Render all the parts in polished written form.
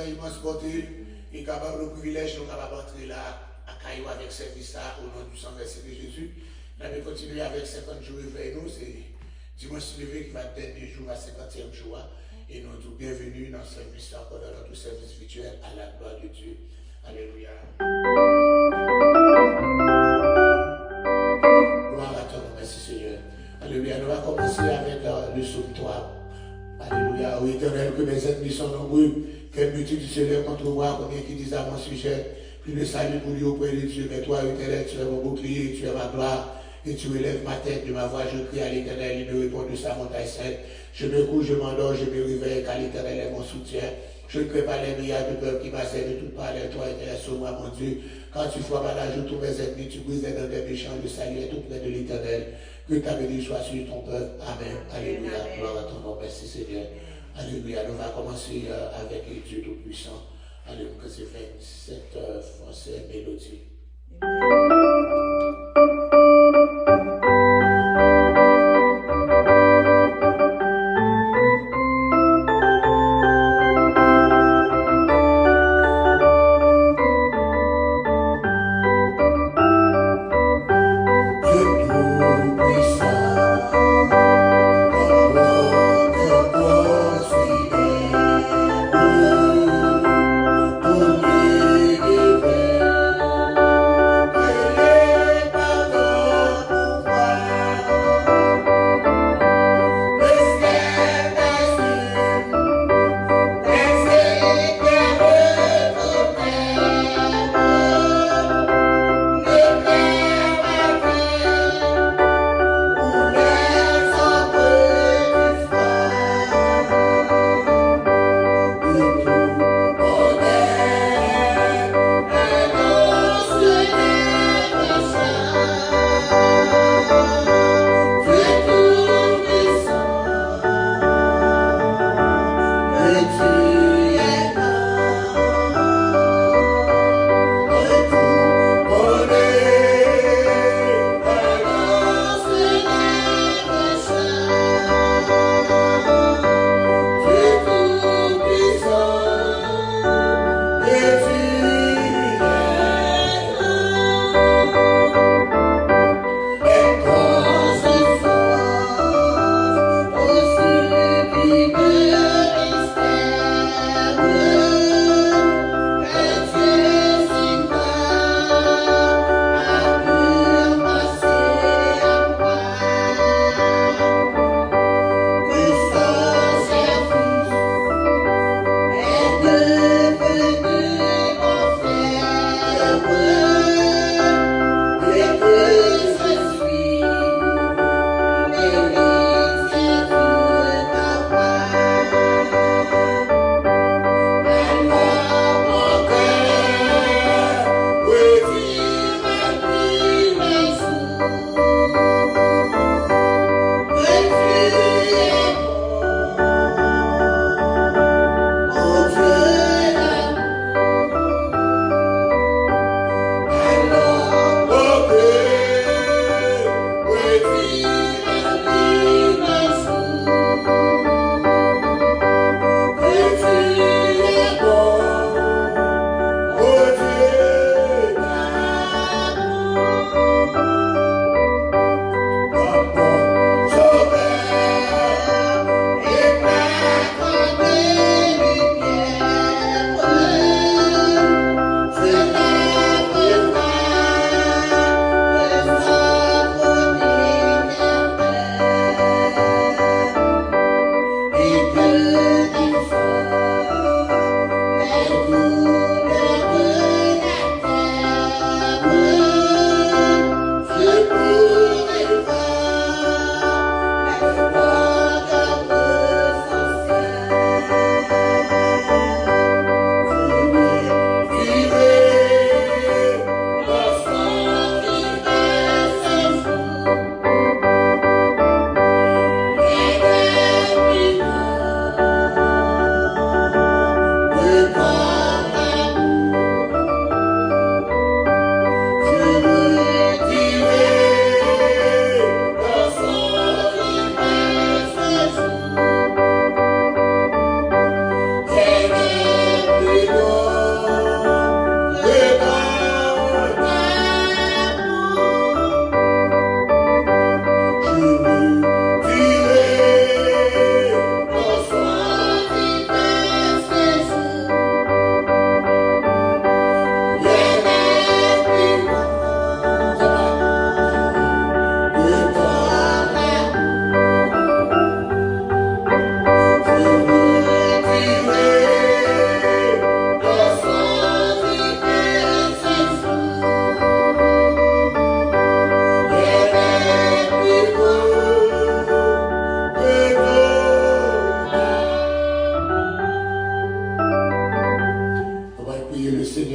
immense beauté, et capable de privilège, nous capables d'entrer là, à Caillou avec service là, au nom du sang versé de Jésus. Nous allons continuer avec 50 jours vers nous, c'est dimanche levé qui va être dernier jour, à 50e jour. Et nous tous bienvenus dans ce service encore dans notre service virtuel à la gloire de Dieu. Alléluia. Gloire à toi, merci Seigneur. Alléluia. Nous allons commencer avec le psaume 3. Alléluia. Ô Éternel, que mes ennemis sont nombreux, quelle multitude se lève contre moi, combien qui disent à mon sujet, plus de salut pour lui auprès de Dieu. Mais toi, Éternel, tu es mon bouclier, tu es ma gloire, et tu relèves ma tête de ma voix. Je crie à l'Éternel, il me répond de sa montagne sainte. Je me couche, je m'endors, je me réveille, car l'Éternel est mon soutien. Je ne crée pas les milliards de peuple qui m'assaillent de toutes parts. Toi, Éternel, sauve-moi, mon Dieu. Quand tu frappes à la joue tous mes ennemis, tu brises dans des méchants, le salut est tout près de l'Éternel. Que ta bénédiction soit sur ton peuple. Amen. Alléluia. Gloire à ton nom. Merci Seigneur. Alléluia. Nous allons commencer avec Dieu Tout-Puissant. Alléluia. Que c'est fait cette français mélodie. Oh,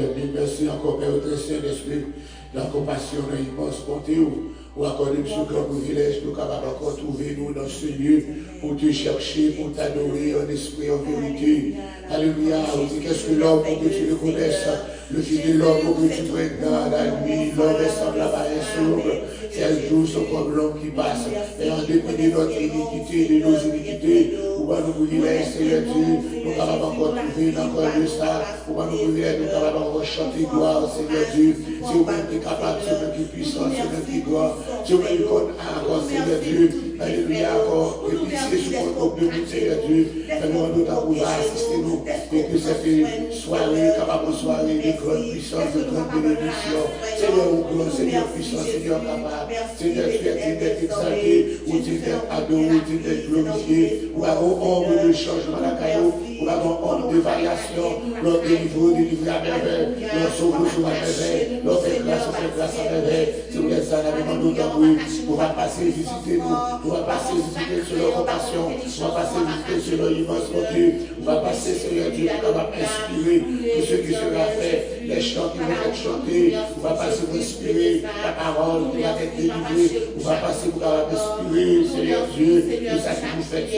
Seigneur Dieu. Merci encore, Père, au Saint-Esprit, la compassion, l'immense bonté, ou accorder ce grand privilège, nous capables encore trouver nous dans ce lieu, pour te chercher, pour t'adorer en esprit, en vérité. Alléluia. On dit qu'est-ce que l'homme, pour que tu le connaisses, le Fils de l'homme, pour que tu prennes garde à lui, l'homme est semblable à un sombre. Ces jours sont comme l'homme qui passe, et en dépit de notre iniquité, de nos iniquités, pour nous privilèges, Seigneur Dieu, nous capables encore trouver encore de ça, pour nous privilèges, nous capables encore chanter gloire, Seigneur Dieu. Si vous-même qui est capable, si vous-même qui est puissant, si vous-même qui est gloire, si vous-même qui encore, Seigneur Dieu, alléluia, encore, que pitié sur notre peuple, Seigneur Dieu, fais-nous nous pouvoir assister nous, et que cette soirée, capable de soirée de grande puissance, de grande bénédiction, Seigneur, grand, Seigneur puissant, Seigneur capable, Seigneur, tu es digne d'être exalté, ou digne d'être adoré, ou digne d'être glorifié, ou avoir ombre de changement à la caillou, ou avoir ombre de variation, l'ordre délivré à merveille, l'ordre sauvé sur la merveille, l'ordre fait grâce à merveille, si vous êtes ça, la demande d'aujourd'hui, on va passer visiter nous, on va passer visiter sur leur compassion, on va passer visiter sur leur immense bonté, on va passer, Seigneur Dieu, on va inspirer tout ce qui sera fait, les chants qui vont être chantés, on va passer pour inspirer la parole qui va être délivrée, on va passer pour inspirer, Seigneur Dieu, tout ça que vous faites,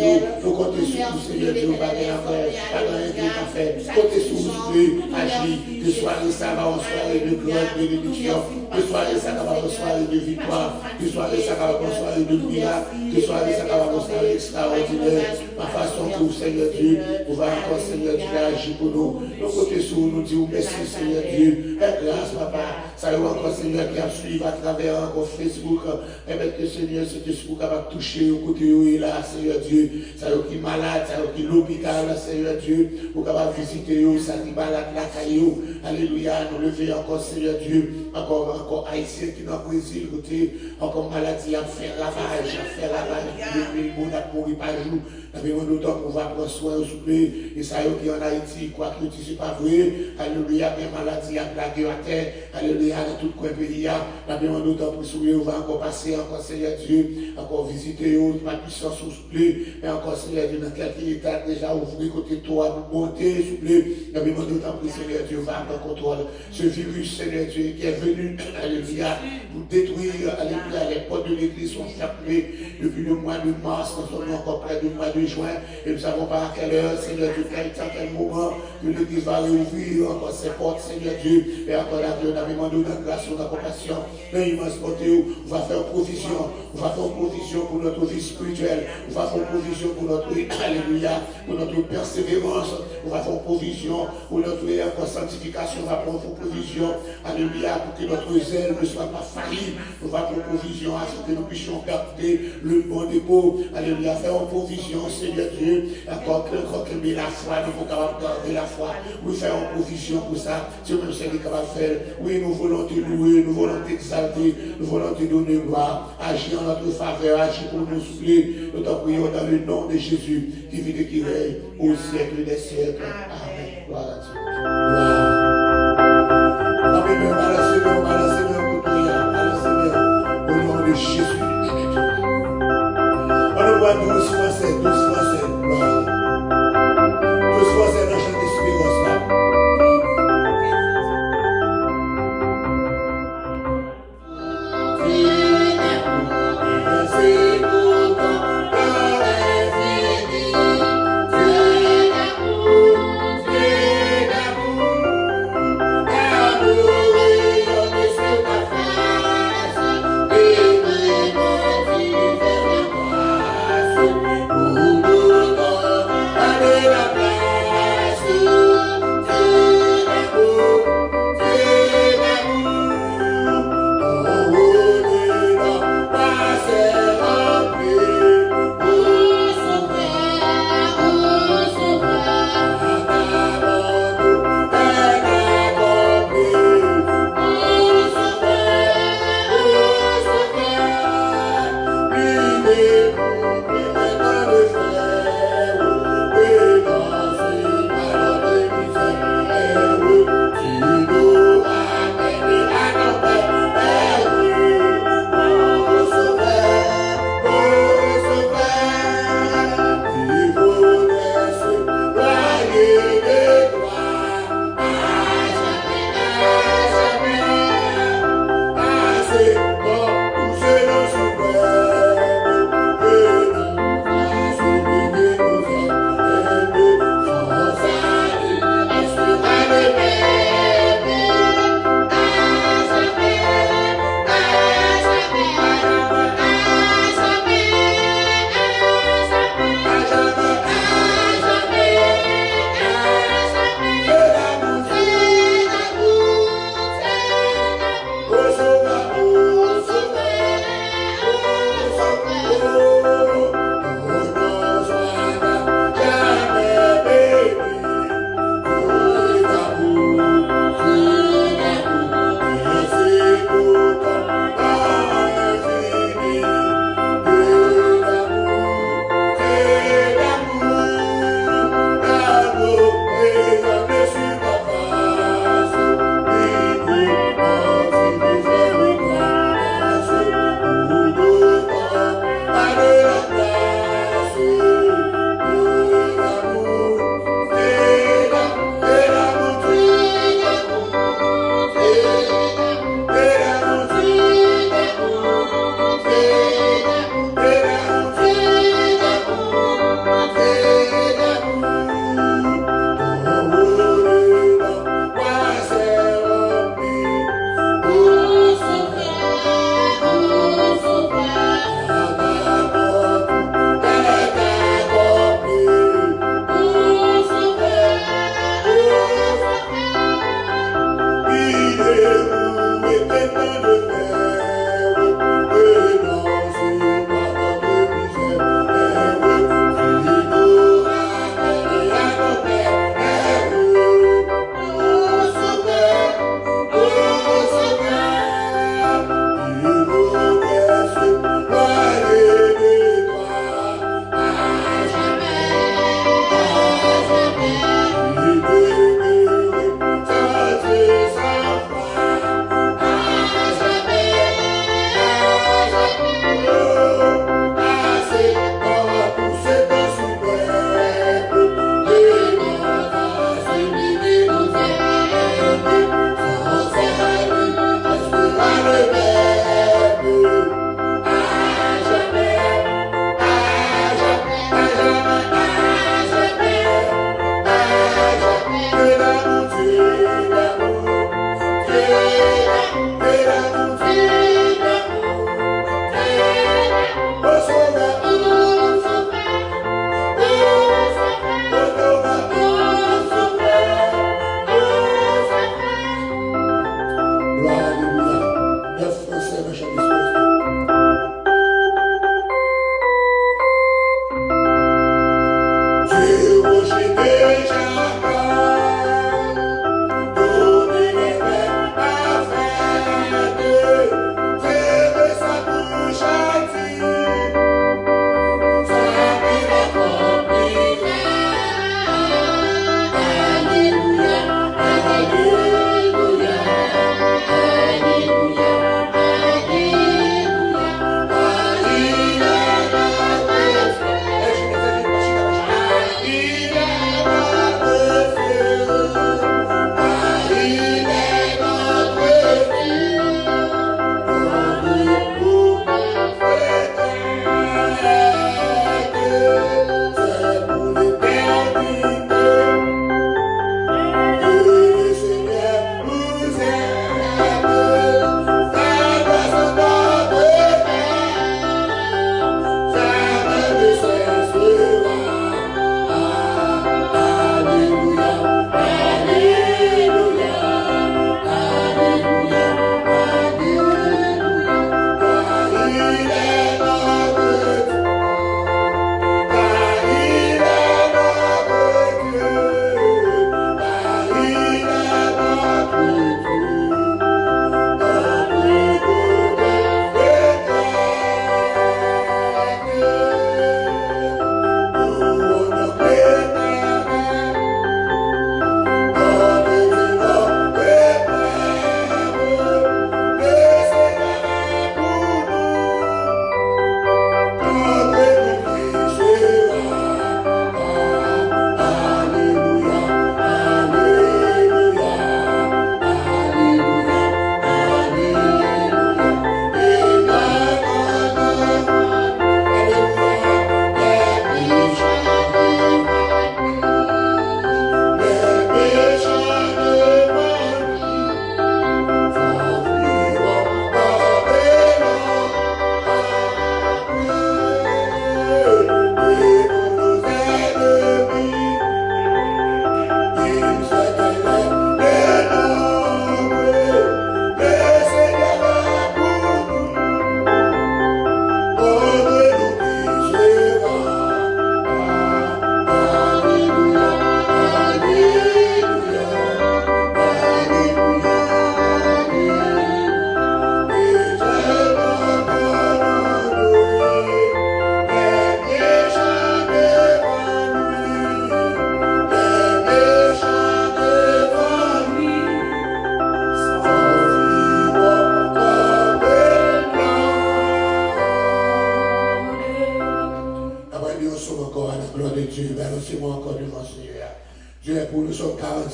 nous comptez sur vous, Seigneur Dieu, pas rien à faire, pas rien à faire, comptez sur vous, agir, que soirée ça va en soirée de grande bénédiction, que soirée ça va en soirée de victoire, que soirée ça va en soirée de miracle, que soirée ça va en soirée extraordinaire, ma façon pour Seigneur Dieu, on va encore Seigneur Dieu agir pour nous, nous comptez sur nous, disons merci Seigneur Dieu, et grâce papa, ça y est encore Seigneur qui a suivi à travers encore Facebook, permettre que Seigneur cet esprit capable de toucher au côté où il est là, Seigneur Dieu, ça y est qui est malade, ça y est qui est l'hôpital, Seigneur Dieu, pour capable visiter ça qui est malade la caillou, alléluia, nous lever encore Seigneur Dieu, encore haïtien qui dans le Brésil, côté, encore maladie à faire lavage, depuis le monde a mouru par jour. Nous d'autant qu'on va prendre soin au souple, et ça y est qui en Haïti, quoi que tu sais pas vrai, alléluia, bien maladie à plaguer à terre, alléluia, dans tout le coin pays, nous d'autant pour soulever, on va encore passer, encore Seigneur Dieu, encore visiter, ma puissance au souple, et encore Seigneur Dieu, dans quel état déjà ouvrir côté toi, monter, souple, nous d'autant pour Seigneur Dieu, va en contrôle, ce virus, Seigneur Dieu, qui est venu, alléluia, pour détruire, alléluia, les portes de l'église sont fermées depuis le mois de mars, nous sommes encore près du mois de juin, et nous ne savons pas à quelle heure, Seigneur Dieu, quel moment que l'église va réouvrir encore ses portes, Seigneur Dieu, et encore là, Dieu, nous avons demandé de grâce, de compassion, l'immense bonté, on va faire provision, pour notre vie spirituelle, on va faire provision pour notre, alléluia, pour notre persévérance, on va faire provision pour notre encore sanctification, on va faire provision, alléluia, pour que notre zèle ne soit pas failli, on va faire provision à ce que nous puissions garder le bon dépôt, alléluia, faire provision, Seigneur Dieu, encore que la foi, nous sommes capables de garder la foi, nous faisons provision pour ça, c'est même ce qu'on est capable de faire, oui, nous voulons te louer, nous voulons t'exalter, nous voulons te donner gloire, agir en notre faveur, agir pour nous souffler, nous t'en prions dans le nom de Jésus, qui vit et qui règne au siècle des siècles. Amen. Gloire à Dieu. Amen. Au nom de Jésus. On nous voit 12 Français, gloire. 12 Français dans chaque espérance là. Oh,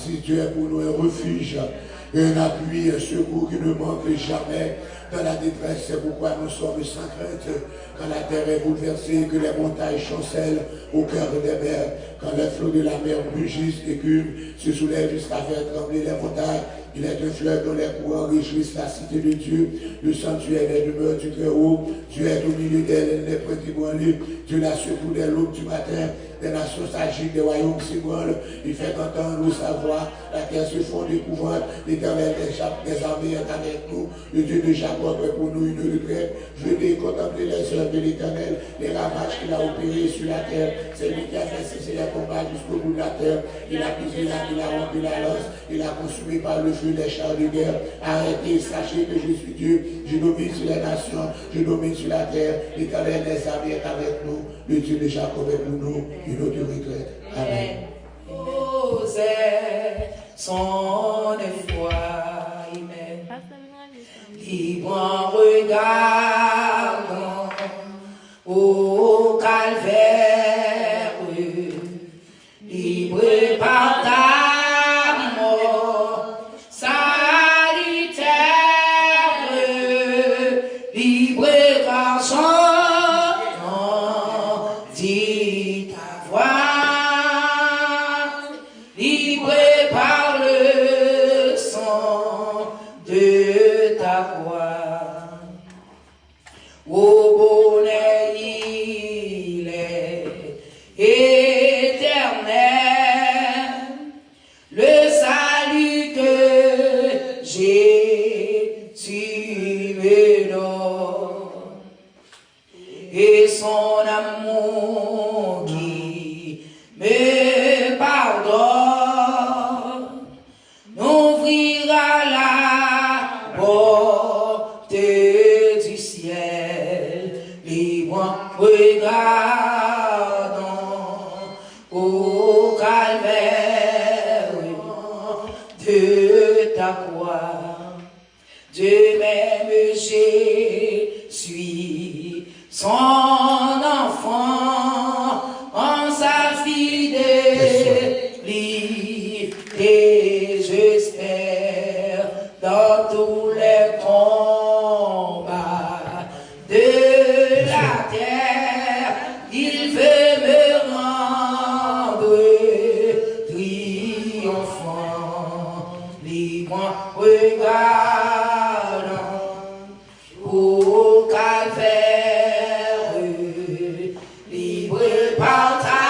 si tu es pour nous un refuge, un appui, un secours qui ne manque jamais dans la détresse. C'est pourquoi nous sommes sans crainte quand la terre est bouleversée, que les montagnes chancellent au cœur des mers, quand les flots de la mer rugissent, écument, se soulèvent jusqu'à faire trembler les montagnes. Il est un fleuve dont les courants réjouissent la cité de Dieu, le sanctuaire des demeures du Très-Haut. Dieu est au milieu d'elle, elle n'est point ébranlée. Dieu la secoue dès l'aube du matin. Des nations s'agitent, des royaumes s'ébranlent. Il fait entendre sa voix. La terre se fond d'épouvante. L'Éternel des armées est avec nous. Le Dieu de Jacob est pour nous une retraite. Venez contempler les œuvres de l'Éternel, les ravages qu'il a opérés sur la terre. C'est lui qui a fait cesser les combats jusqu'au bout de la terre. Il a brisé il a rompu la lance. Il a consumé par le feu des chars de guerre. Arrêtez, sachez que je suis Dieu. Je domine sur les nations. Je domine sur la terre. L'Éternel des armées est avec nous. Le Dieu de Jacob est pour nous une autre retraite. Amen. Osez son foi. Amen. Libre en regardant au calvaire, libre par ta mort salutaire, libre car j'entends dit ta voix, libre par le sang de ta voix. Au bonheur il est éternel, le salut que Jésus me donne, et son amour qui me pardonne, n'ouvrira la porte du ciel, libre regardant au calvaire de ta croix. De même je suis son enfant en sa fidélité, j'espère dans tous les combats de la terre, il veut me rendre triomphant, libre regardant au calvaire, libre par ta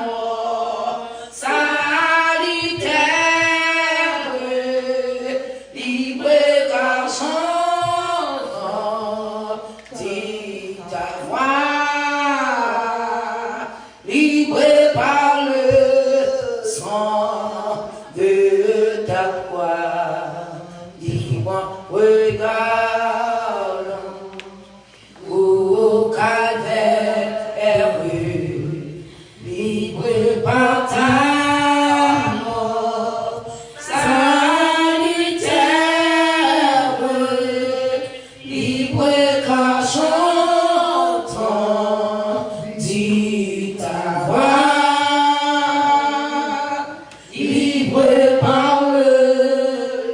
mort salutaire, libre car j'entends dit ta voix, libre par le sang de ta croix, libre regardant au calvaire, libre par ta mort salutaire, libre car j'entends dit ta voix, libre par le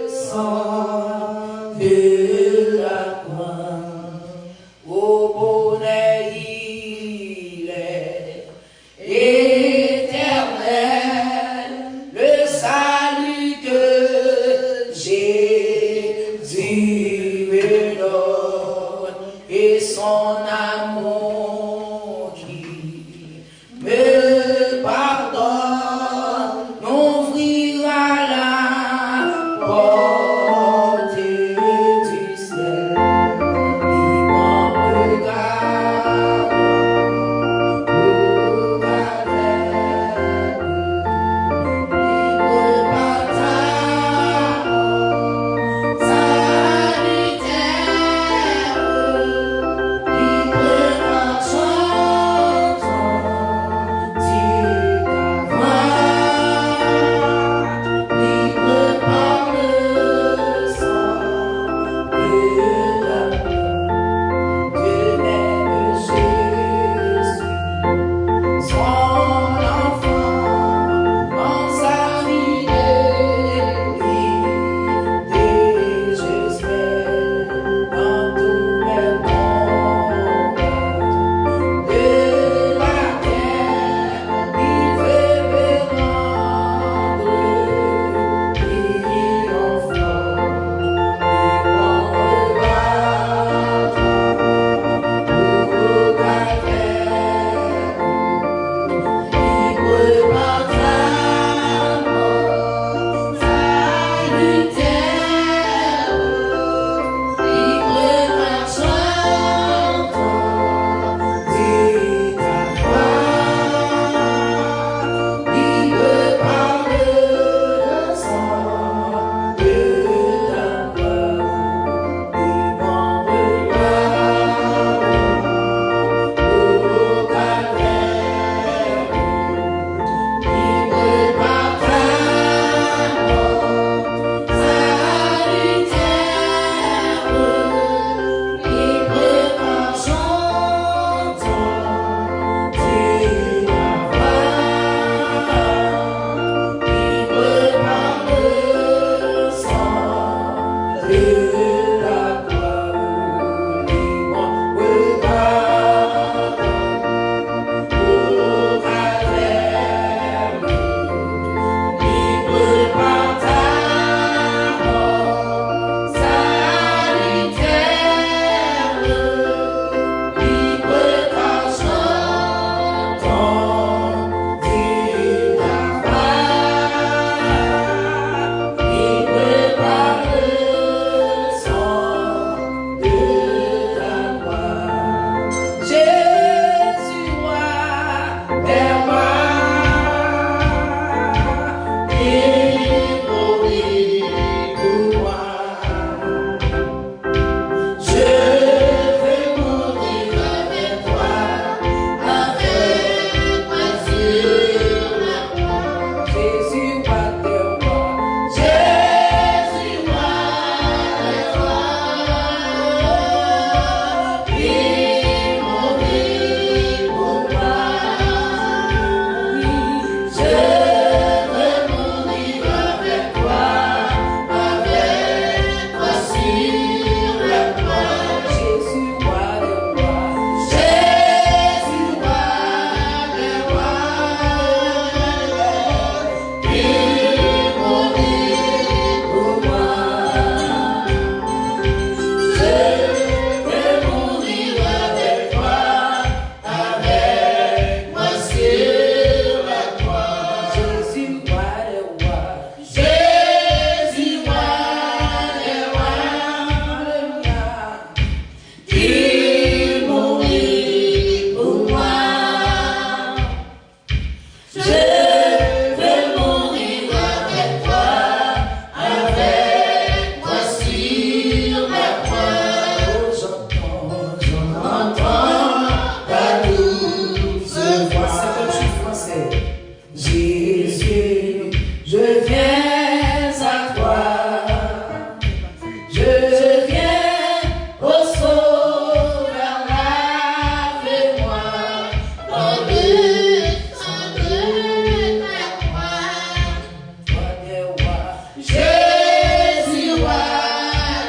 Jésus, roi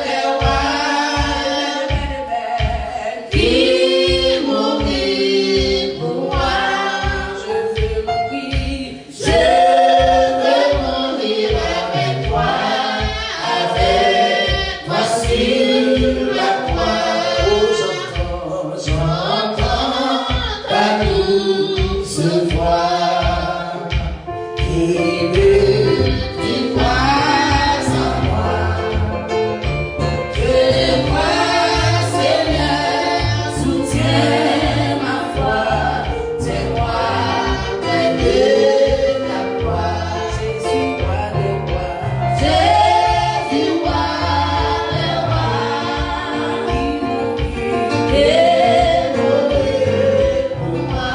des rois, qui mourit pour moi. Je veux mourir avec toi sur la croix. Oh, j'entends ta douce voix qui me dit crois en moi. Je crois, Seigneur, soutiens ma foi. C'est moi près de ta croix. Jésus, roi des rois. Jésus, roi des rois. Et mourir pour moi.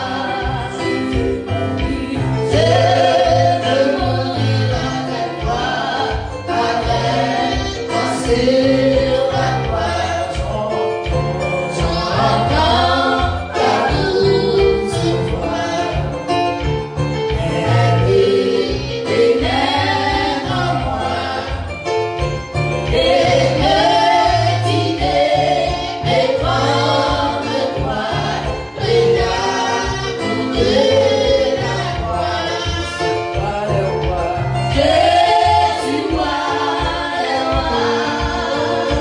Je veux mourir avec toi, avec toi sur la croix. J'entends ta douce voix, elle vit en moi et me dit mais comme toi, regarde de la croix. Jésus, roi des rois.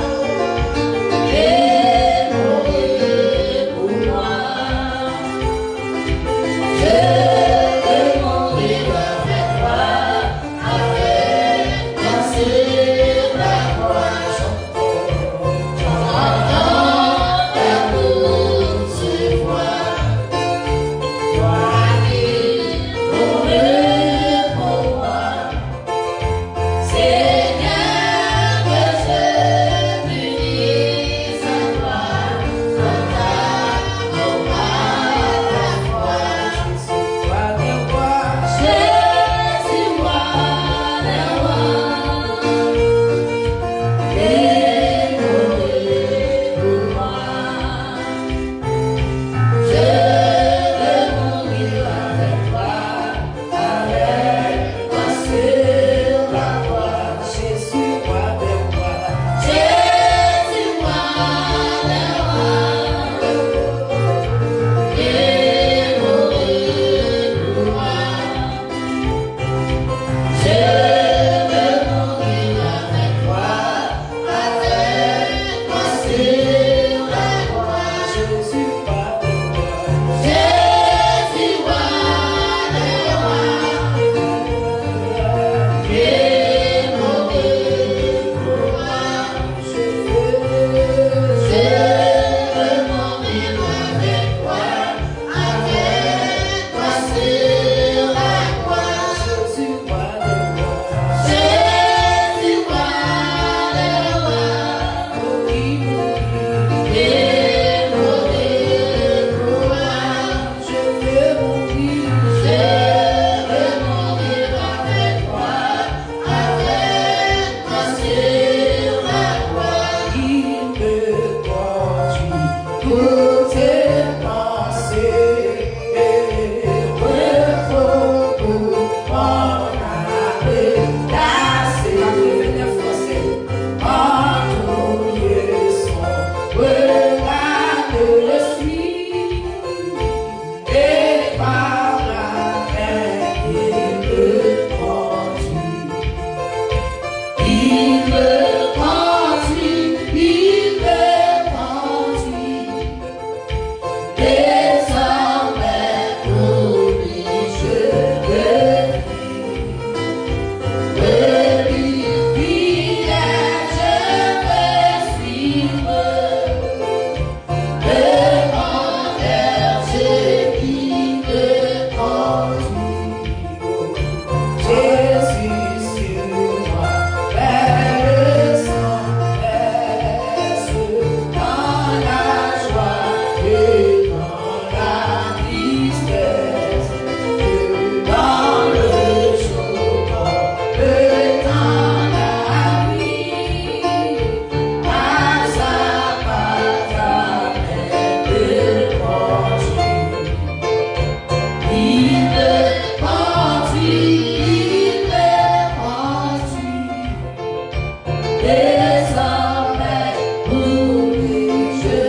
désormais oublie, je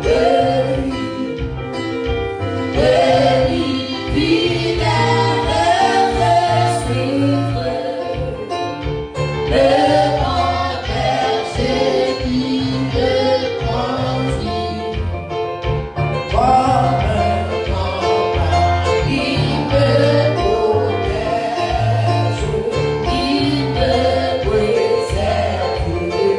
te lis. Fidèle de suivre le grand berger qui te conduit comme un grand il me protège, il me préserve.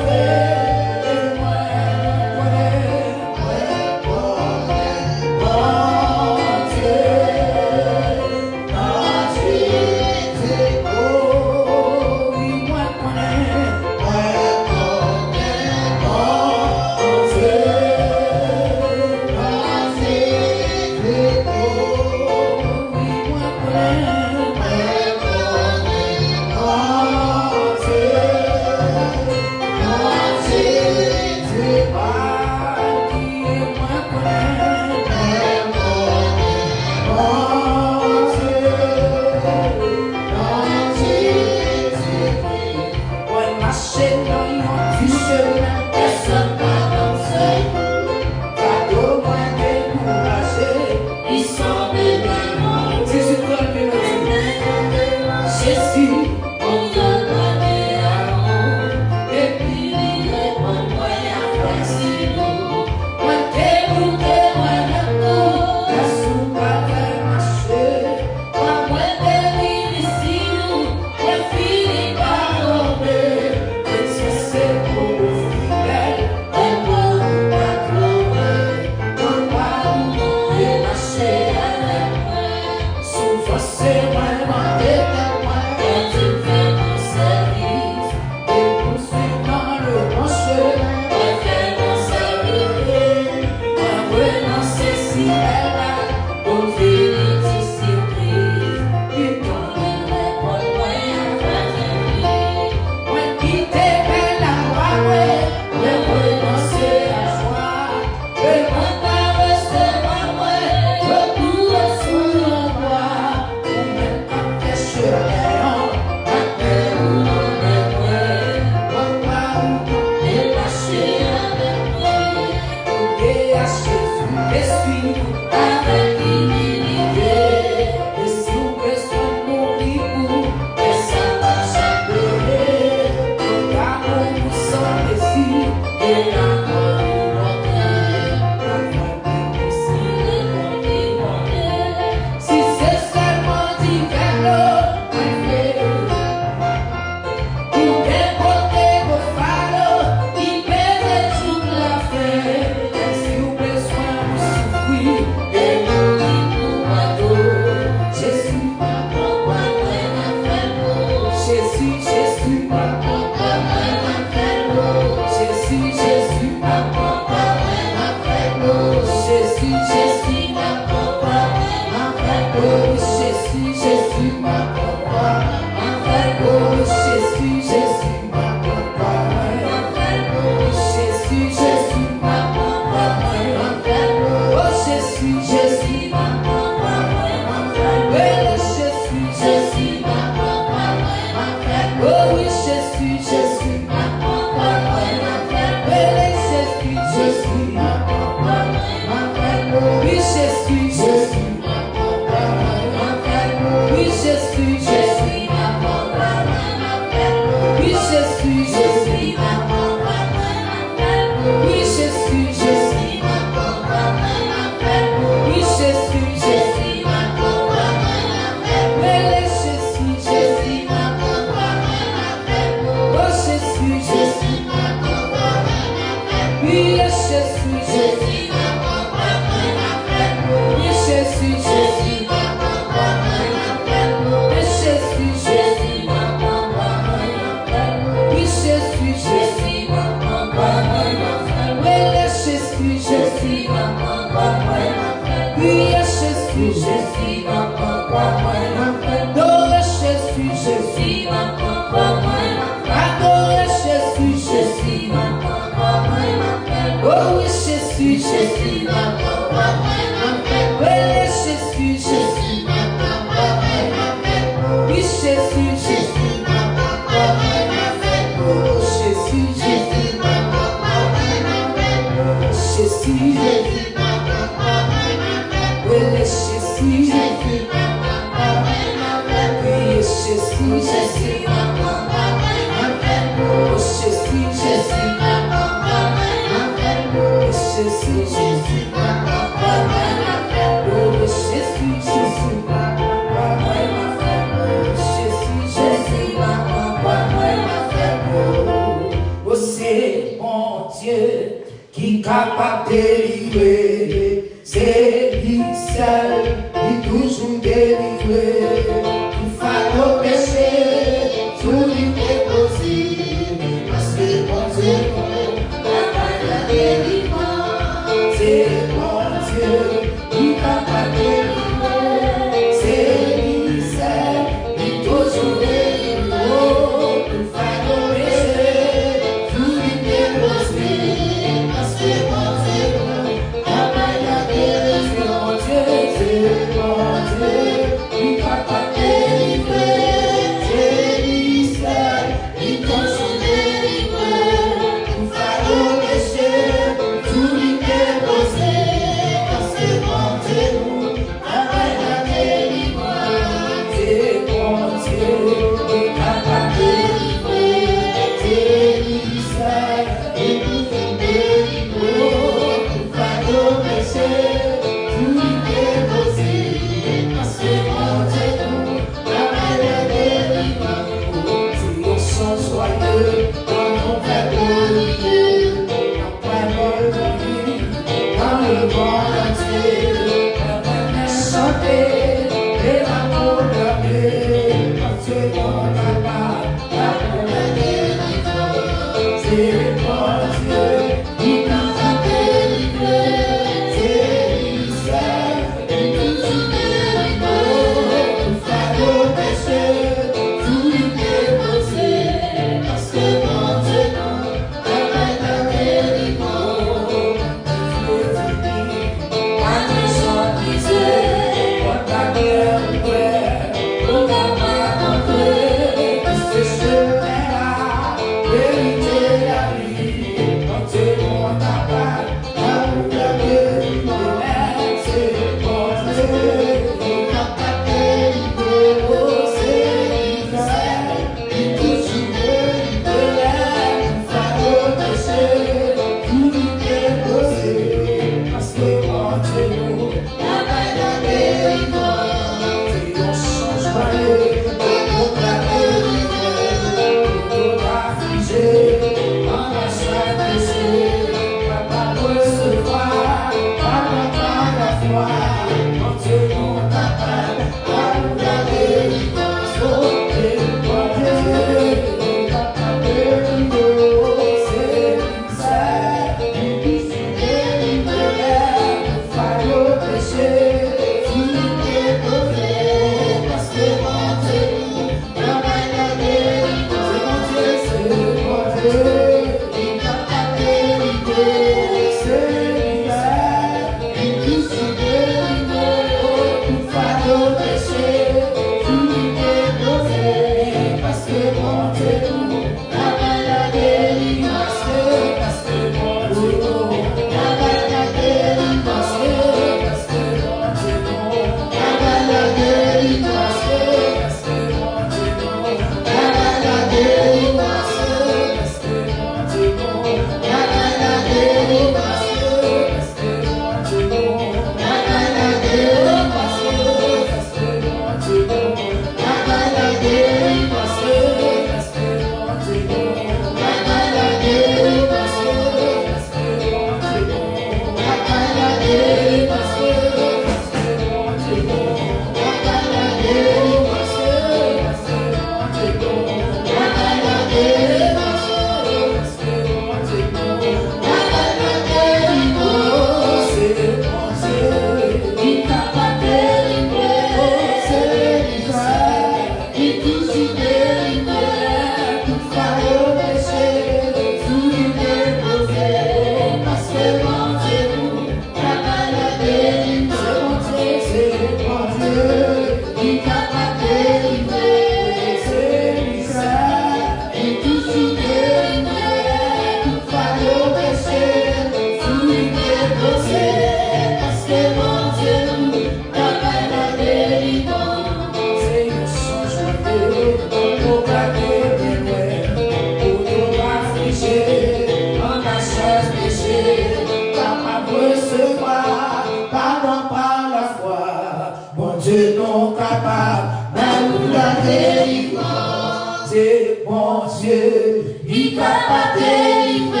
délivrance. C'est bon Dieu, il capable délivrer.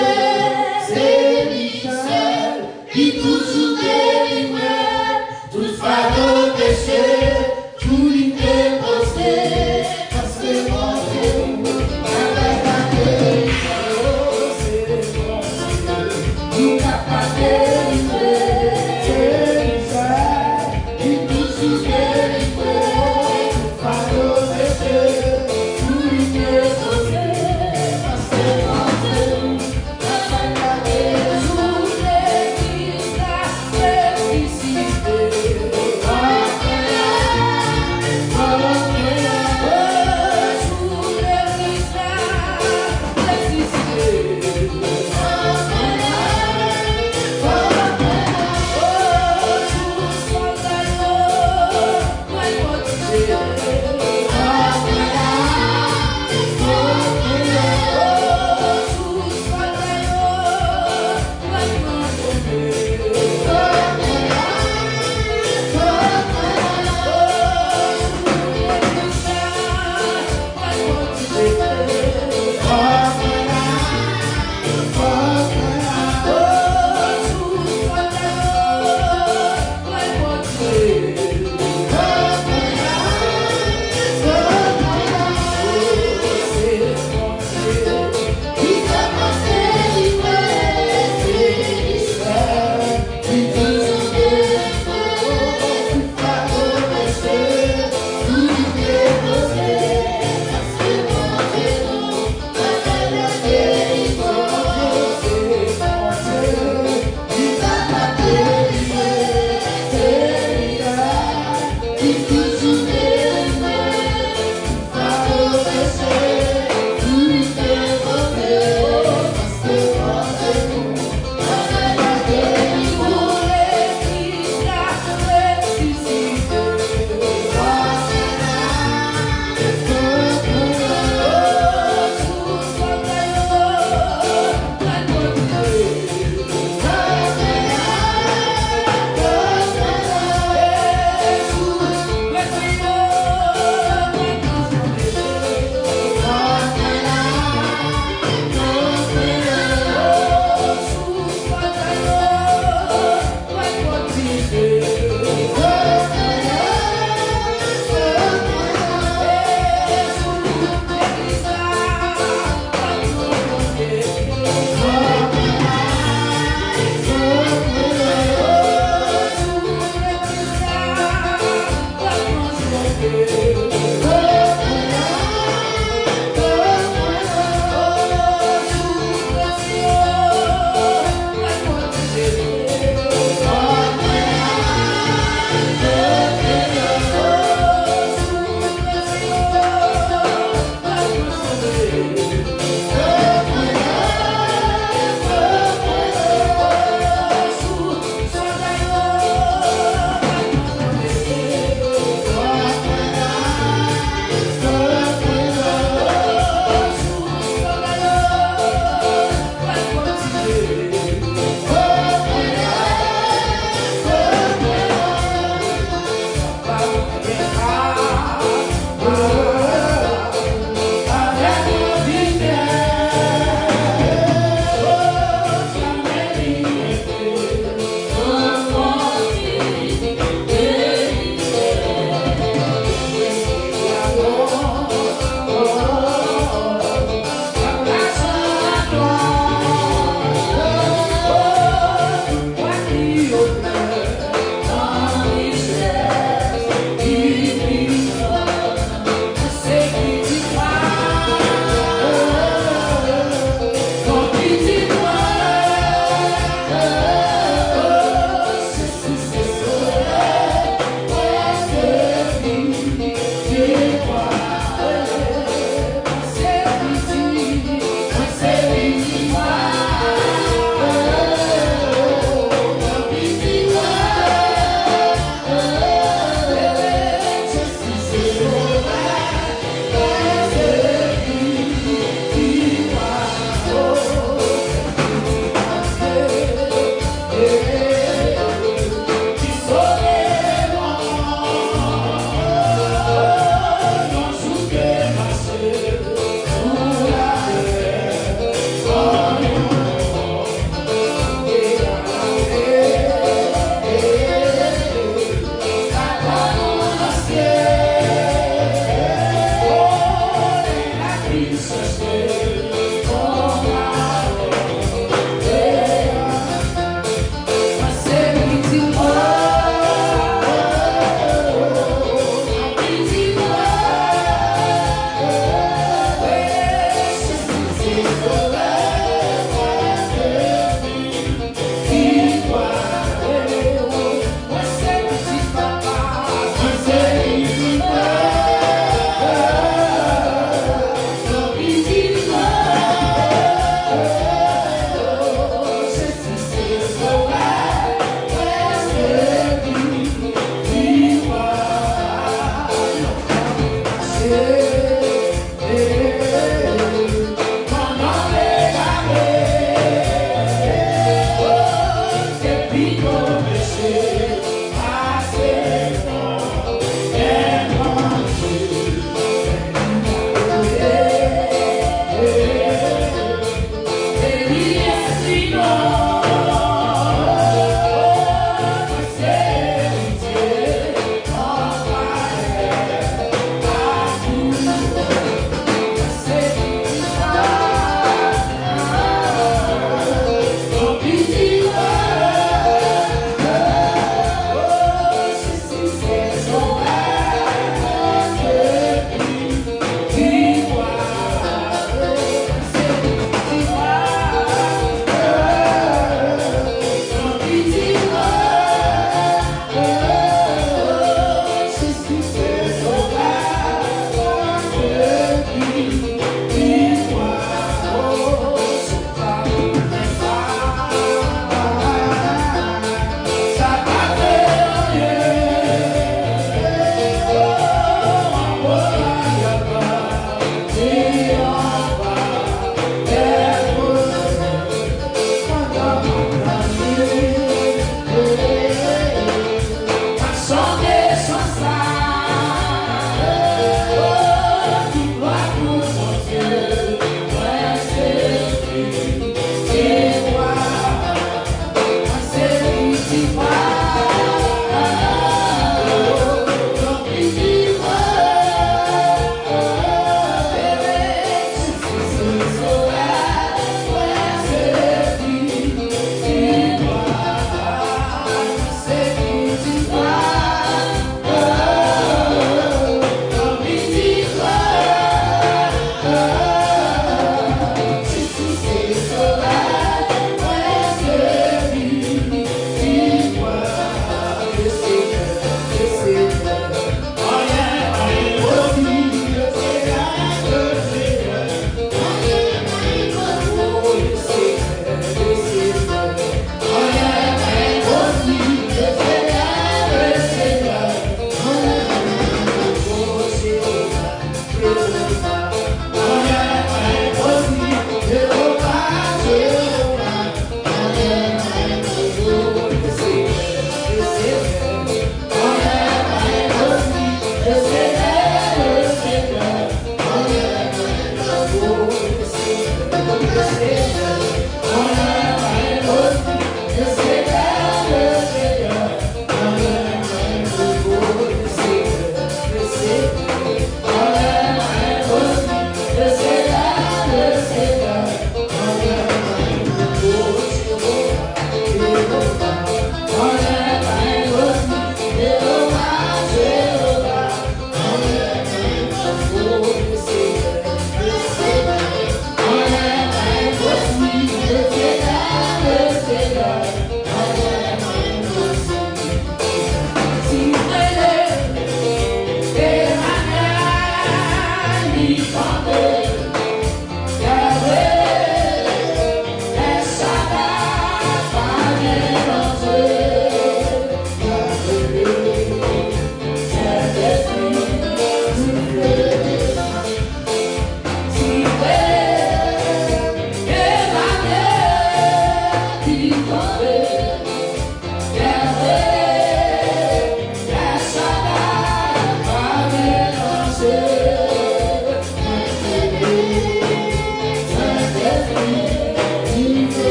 C'est lui seul, qui toujours délivre. Tout fardeau péché, tout lui déposé. Parce que mon Dieu, avec la délivrance. C'est bon Dieu, il capable délivrer. C'est lui seul, qui toujours délivre. Tout fardeau péché, tout lui déposé. Parce que mon Dieu, avec la délivrance.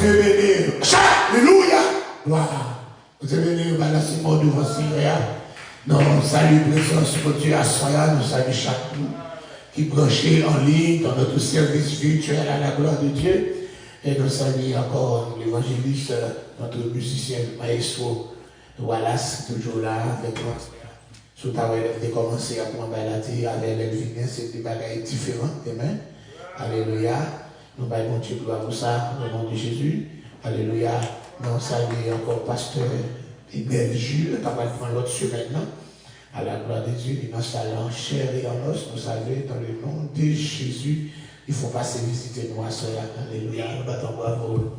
Dieu béni. Alléluia. Voilà. Dieu béni, voilà, c'est mon devant Seigneur. Non, salut, présence, mon Dieu, à soi, nous saluons chaque nous qui branché en ligne dans notre service virtuel à la gloire de Dieu. Et nous saluons encore l'évangéliste, notre musicien, maestro Wallace, toujours là avec nous. Sous ta de commencer à prendre la thé avec l'Elvin, c'est des bagages différents. Amen. Alléluia. Nous baillons Dieu gloire pour ça, au nom de Jésus. Alléluia. Nous saluons encore pasteur Belgique, pas mal prendre l'autre semaine. À la gloire de Dieu, nous saluons chair et en os, nous saluons dans le nom de Jésus. Il faut passer visiter nous à cela. Alléluia. Nous battons bravo.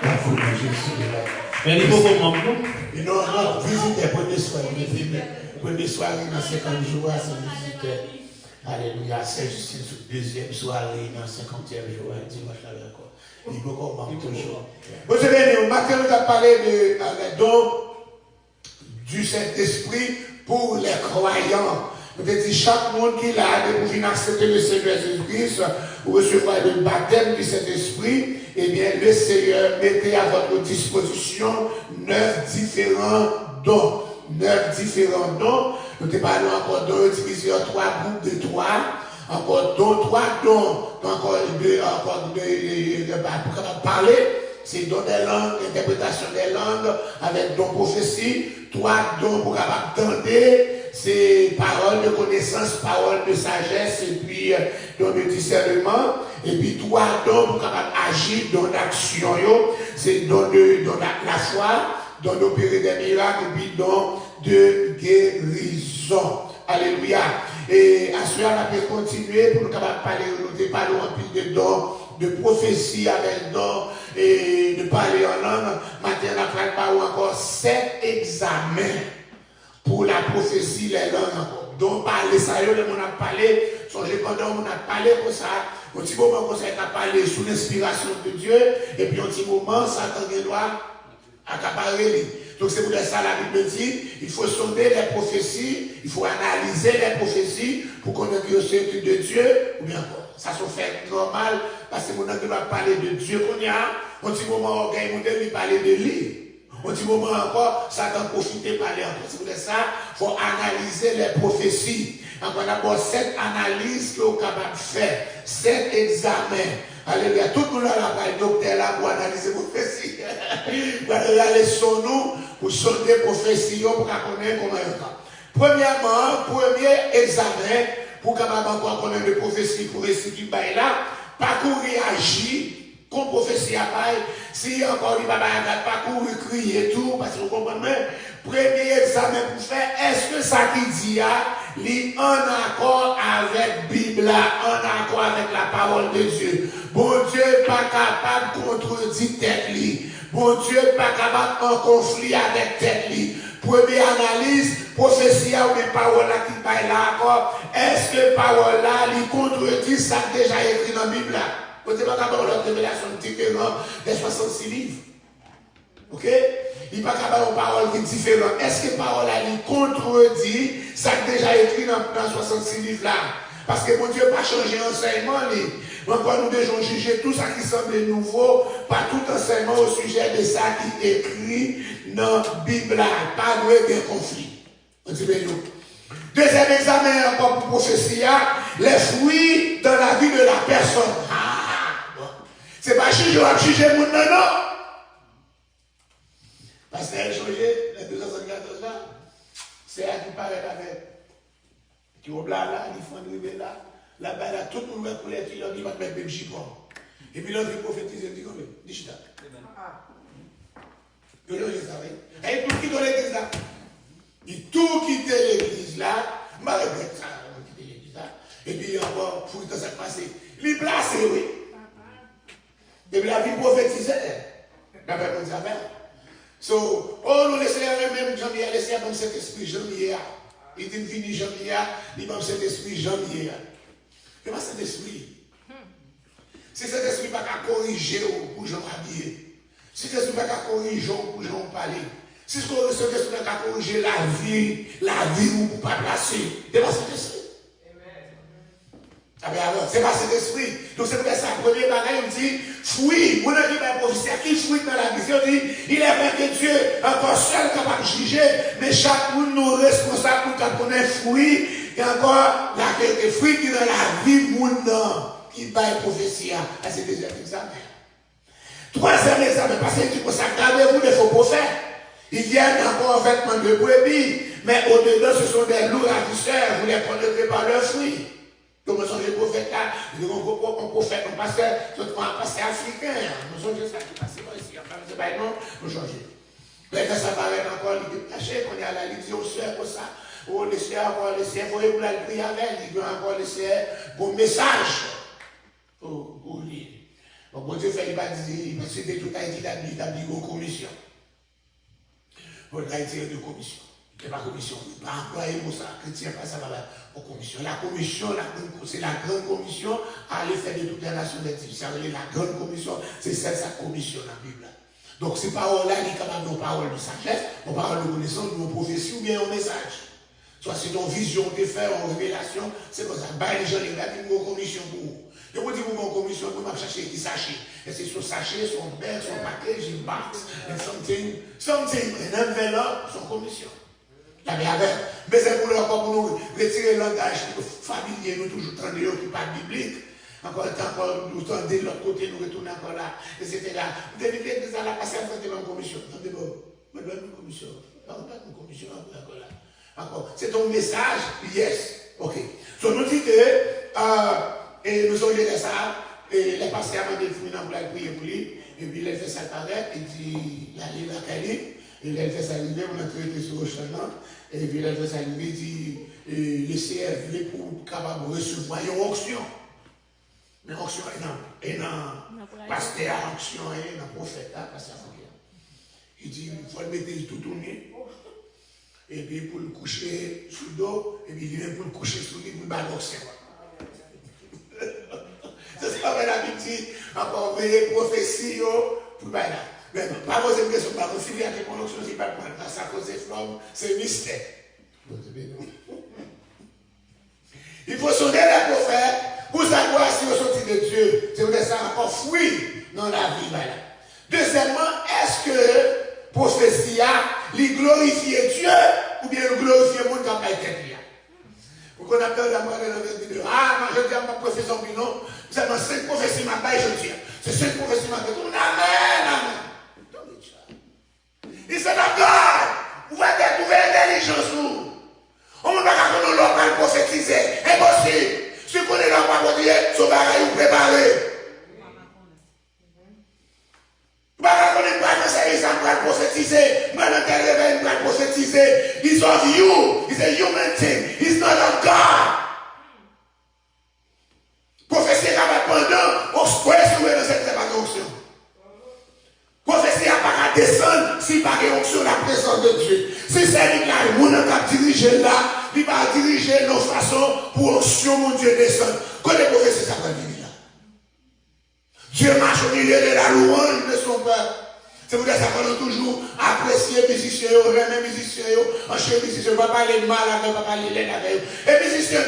Bravo, Jésus. Mais il faut comment non, visiter, prenez soin. Prenez soin dans 50 jours, c'est visiter. Alléluia. C'est juste une deuxième soirée dans 50e jour. Dimanche encore. Il faut qu'on manque toujours. Vous savez, matin, nous avons parlé de don du Saint-Esprit pour les croyants. Peut-être que chaque monde qui a pour venir accepter le Seigneur Jésus-Christ ou recevoir le baptême du Saint-Esprit, eh bien, le Seigneur mettait à votre disposition 9 différents dons. 9 différents dons. Nous te parlons encore dons divisés en 3 groupes de 3. Encore 3 dons. Encore pour parler. C'est don des langues, interprétation des langues, avec don prophétie. 3 dons pour capable d'entendre. C'est parole de connaissance, parole de sagesse, et puis don de discernement. Et puis 3 dons pour capable agir, don d'action. C'est don de la foi, don d'opérer des miracles, et puis don de guérison. Alléluia. Et à cela, on peut continuer pour nous capables parler, nous parler en plus de dons de prophétie avec don et de parler en langue. Maintenant, on a parlé encore 7 examens pour la prophétie, les langues encore. Donc, parler ça, le monde a parlé, songez pendant on a parlé comme ça, un petit moment comme ça, on a parlé sous l'inspiration de Dieu, et puis un petit moment, Satan vient droit à accaparer. Donc, c'est pour ça la Bible dit, il faut sonder les prophéties, il faut analyser les prophéties pour connaître le secret de Dieu, ou bien encore. Ça se fait normal, parce que mon homme va parler de Dieu qu'on y a, un petit moment, on gagne, il parler de lui. Un petit moment encore, Satan profite de parler encore. C'est pour ça, il faut analyser les prophéties. Encore d'abord, 7 analyses que vous êtes capable de faire, 7 examens. Alléluia. Tout le monde a la docteur là pour analyser les prophéties. Vous allez aller sur nous pour sonder les prophéties, pour connaître comment il est. Premièrement, premier examen, pour capable encore connaître les prophéties, pour essayer de faire là, pas qu'on réagit. Comme prophétie à paille, si encore il va pas courir, crier tout, parce que vous comprenez, premier examen pour faire, est-ce que ça qui dit, est en accord avec la Bible, en accord avec la parole de Dieu. Bon Dieu n'est pas capable de contredire tête li. Bon Dieu n'est pas capable en conflit avec tête li. Première analyse, prophétie ou les paroles là qui paille là encore, est-ce que parole là, il contredit ça déjà écrit dans la Bible là? Vous n'avez pas capable de révélation différente des 66 livres. Ok? Il n'est pas capable de parole qui est différente. Est-ce que parole là, il contredit ça qui est déjà écrit dans 66 livres là? Parce que mon Dieu n'a pas changé l'enseignement. Encore nous devons juger tout ça qui semble nouveau, pas tout enseignement au sujet de ça qui est écrit dans la Bible là. Pas de conflit. On dit bien nous. Deuxième examen encore pour prophétie, les fruits dans la vie de la personne. C'est pas juger mon non. Parce qu'elle changé, les 274 là, c'est elle qui paraît avec. Qui ont là, ils font arriver là, là-bas, là, tout le monde va couler, il va mettre des jupons. Et puis l'autre, il prophétise, il dit combien? 10 chita. Et tout qui dans l'église là, il tout quitter l'église là, je regrette ça, quitter l'église là, et puis encore, pour que ça passe, il est placé, oui. Et puis la vie prophétisée, d'après mon Dieu. So, oh, nous laissons même janvier, laissez même cet esprit janvier. Il dit fini janvier, il même cet esprit janvier. Mais pas cet esprit. Si cet esprit n'a pas corriger pour Jean habiller, si cet esprit n'a pas corriger pour Jean parler, si cet esprit n'a pas corriger la vie où vous ne pas placer, c'est pas cet esprit. Ah ben alors, c'est pas cet esprit. Donc c'est pour ça premier bagage, il dit, fruit, mon ami, ma prophétie, qui fruit dans la vision, il dit, il est vrai que Dieu est encore seul capable de juger, mais chaque monde nous responsable pour qu'on ait fruit, et encore, il y a quelques fruits qui dans la vie, monde, qui baille prophétie, à ces deuxième examen. Troisième examen, parce que tu peux gardez-vous des faux prophètes. Ils viennent encore en vêtements de brebis, mais au-dedans, ce sont des loups ravisseurs, vous les connaîtrez par leurs fruits. Comme sont les prophètes là, nous avons un prophète, un pasteur, un pasteur africain. Nous sommes ça qui passe ici, enfin, c'est pas non, nous changeons. Mais quand ça paraît encore, il est caché, qu'on est à la ligne au soeur, comme ça. Oh, les soeurs, encore les soeurs, vous voyez, vous l'avez pris avec, il y a encore les soeurs, bon message. Pour lui. Donc, bon Dieu fait, il va dire, c'était tout Haïti, il a dit une commission. Bon, Haïti a une commission. Il n'y a pas commission. Il va employer pour ça. Chrétien, pas ça va aux commissions. La commission, c'est la grande commission à l'effet de toutes les nations des types. C'est la grande commission, c'est celle sa commission dans la Bible. Donc, ces paroles-là, il est capable de paroles de sagesse, de paroles de connaissance, de prophétie ou bien un message. Soit c'est ton vision, tes faits, en révélation, c'est comme ça. Bah, les gens, les gars, ils ont une commission pour vous. Je vous dis, vous avez une commission pour vous chercher qui sachet. Et c'est son sachet, son bain, son package, une box, and something, une enveloppe, son commission. La mais c'est pour nous retirer le langage familier, nous toujours tendons qui pas biblique. Encore nous tendons de l'autre côté, nous retournons encore là, etc. Vous devez dire que ça l'a passé à faire une commission. Attendez, mais donne une commission. Pas une commission, encore là. Encore. C'est ton message, yes. Ok. Donc nous disons que, et nous avons dit ça, et les pasteurs avaient des fruits pour la prier pour lui, et puis il a fait ça paraître, il dit, il a la qualité. Il a fait ça arriver, on a traité sur le chemin, et puis il a fait ça arriver, il dit, les CF, pour capable de recevoir une auction. Mais auction est dans pasteur, auction est dans prophète, pasteur. Il dit, il faut le mettre tout tourner, et puis pour le coucher sous le dos, et puis il vient pour le coucher sous le dos, pour le battre l'auction. C'est ça, la Bible dit, encore veiller prophétie, pour le battre. Mais pas poser une question, pas refiler à des connexions, c'est pas pour ça cause des flammes, c'est mystère. Il faut sonner les prophètes pour savoir si vous sortez de Dieu. C'est vrai, ça encore fruit dans la vie. Voilà. Deuxièmement, est-ce que prophétie a glorifié Dieu ou bien glorifier le monde qui n'a pas été là? Pourquoi on appelle la mort de la vidéo? Ah, moi je dis à ma profession, non, c'est dans 5 prophéties, ma baille, je dis. C'est 5 prophéties, ma baille. Amen, amen. Il s'est d'accord. Vous allez trouver l'intelligence. On ne peut pas qu'on l'homme prophétiser. Impossible. Si vous connaissez l'homme prophétiser, son bagage vous préparez. Vous ne pouvez pas conseiller ça pour prophétiser. Maintenant qu'elle réveille pour prophétiser. It's of you. It's a human thing. It's not of God. Prophétiser pendant, on se peut sauver dans cette préparation. Prophétie n'a pas qu'à descendre si pas qu'il onction la présence de Dieu. Si c'est lui là, il n'a pas dirigé là, il va diriger nos façons pour onction mon Dieu descendre. Quand les prophéties ça va venir là. Dieu marche au milieu de la louange de son peuple. C'est pour ça qu'on a toujours apprécié les musiciens, les musiciens, enchaîner les musiciens, on ne va pas parler mal avec eux, on ne va pas parler laid avec eux. Les musiciens,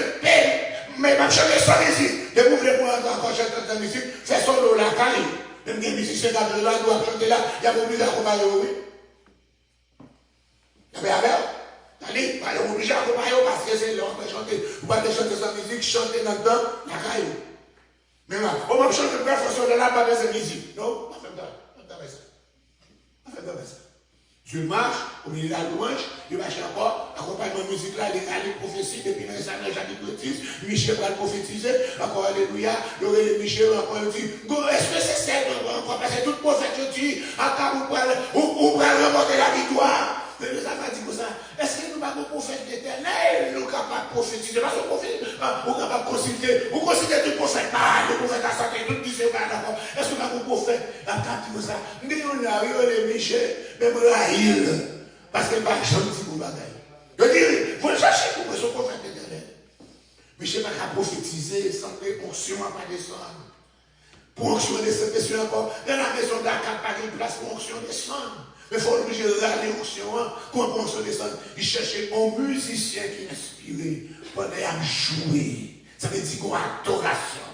mais pas chanter son musique. De vous voulez pour encore chanter sa musique, c'est son lot la caille. Même des musiciens qui ont là, doivent chanter là, il y a pas obligé d'accompagner, oui. Allez, il est obligé d'accompagner parce que c'est l'homme qui chante. Vous ne pouvez pas chanter sa musique, chanter là-dedans, la caille. Mais là, on va chanter une façon de là, pas besoin de musique. Non, pas faire ça. Dieu marche, au milieu de la louange, il marche encore, accompagnement musique là, les prophéties, depuis le Saint chapitre 10, Michel va le prophétiser, encore alléluia, il y aurait les Michel, encore il dit, est-ce que c'est ça, encore, parce que tout prophète dit, encore, vous pouvez remporter la victoire. Mais nous avons dit comme ça, est-ce que nous n'avons pas un prophète éternel, nous capables de prophétiser, parce que prophète, nous capables de consulter, vous considérez tout prophète, le prophète à santé, tout disait, d'accord, est-ce que nous avons un prophète, comme ça, nous avons les Michel, même la île, parce qu'il n'y a pas de gentil pour bagaille. Je dis, vous le cherchez pour que ce prophète éternel. Michel n'a pas prophétiser sans que l'onction n'a pas descendre. Pour onction descendre, descendre encore, dans la maison d'Akab, pas de place pour onction descendre. Mais il faut obliger de regarder l'onction, comment onction descendre. Il cherchait un musicien qui inspirait pendant qu'il jouait. Ça veut dire qu'on a adoration.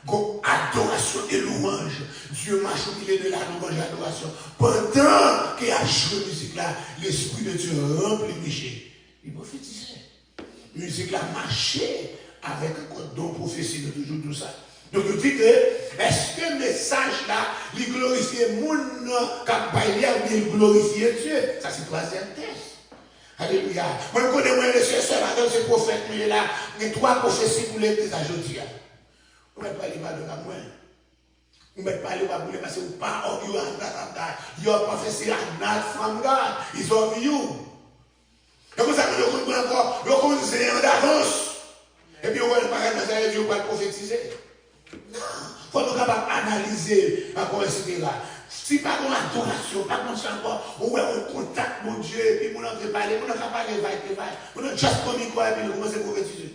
Qu'on adoration Dieu marche au milieu de la louange et l'adoration. Pendant qu'il a joué la musique là, l'Esprit de Dieu remplit le péché. Il prophétisait. La musique là marchait avec un don prophétique de toujours tout ça. Donc je dis que, est-ce que le message là, il glorifie le monde qui a baillé ou bien il glorifie Dieu? Ça c'est troisième test. Alléluia. Moi je connais moins les soeurs là, ces prophètes, mais là, il y a 3 prophéties pour l'église aujourd'hui. On ne va pas aller mal de la moi. On ne va pas aller mal parce que vous pas of you and that and that. Your prophecy are not from God. It's of you. Et comme ça, nous connaissons encore, nous connaissons d'avance. Et puis on va pas dans Dieu pas prophétiser. Non. Il faut nous capables d'analyser encore, etc. Si pas dans l'adoration, pas comme ça encore, on contacte mon Dieu, et puis on a parler, on a parlé, on a juste comme quoi, et puis on commence à prophétiser.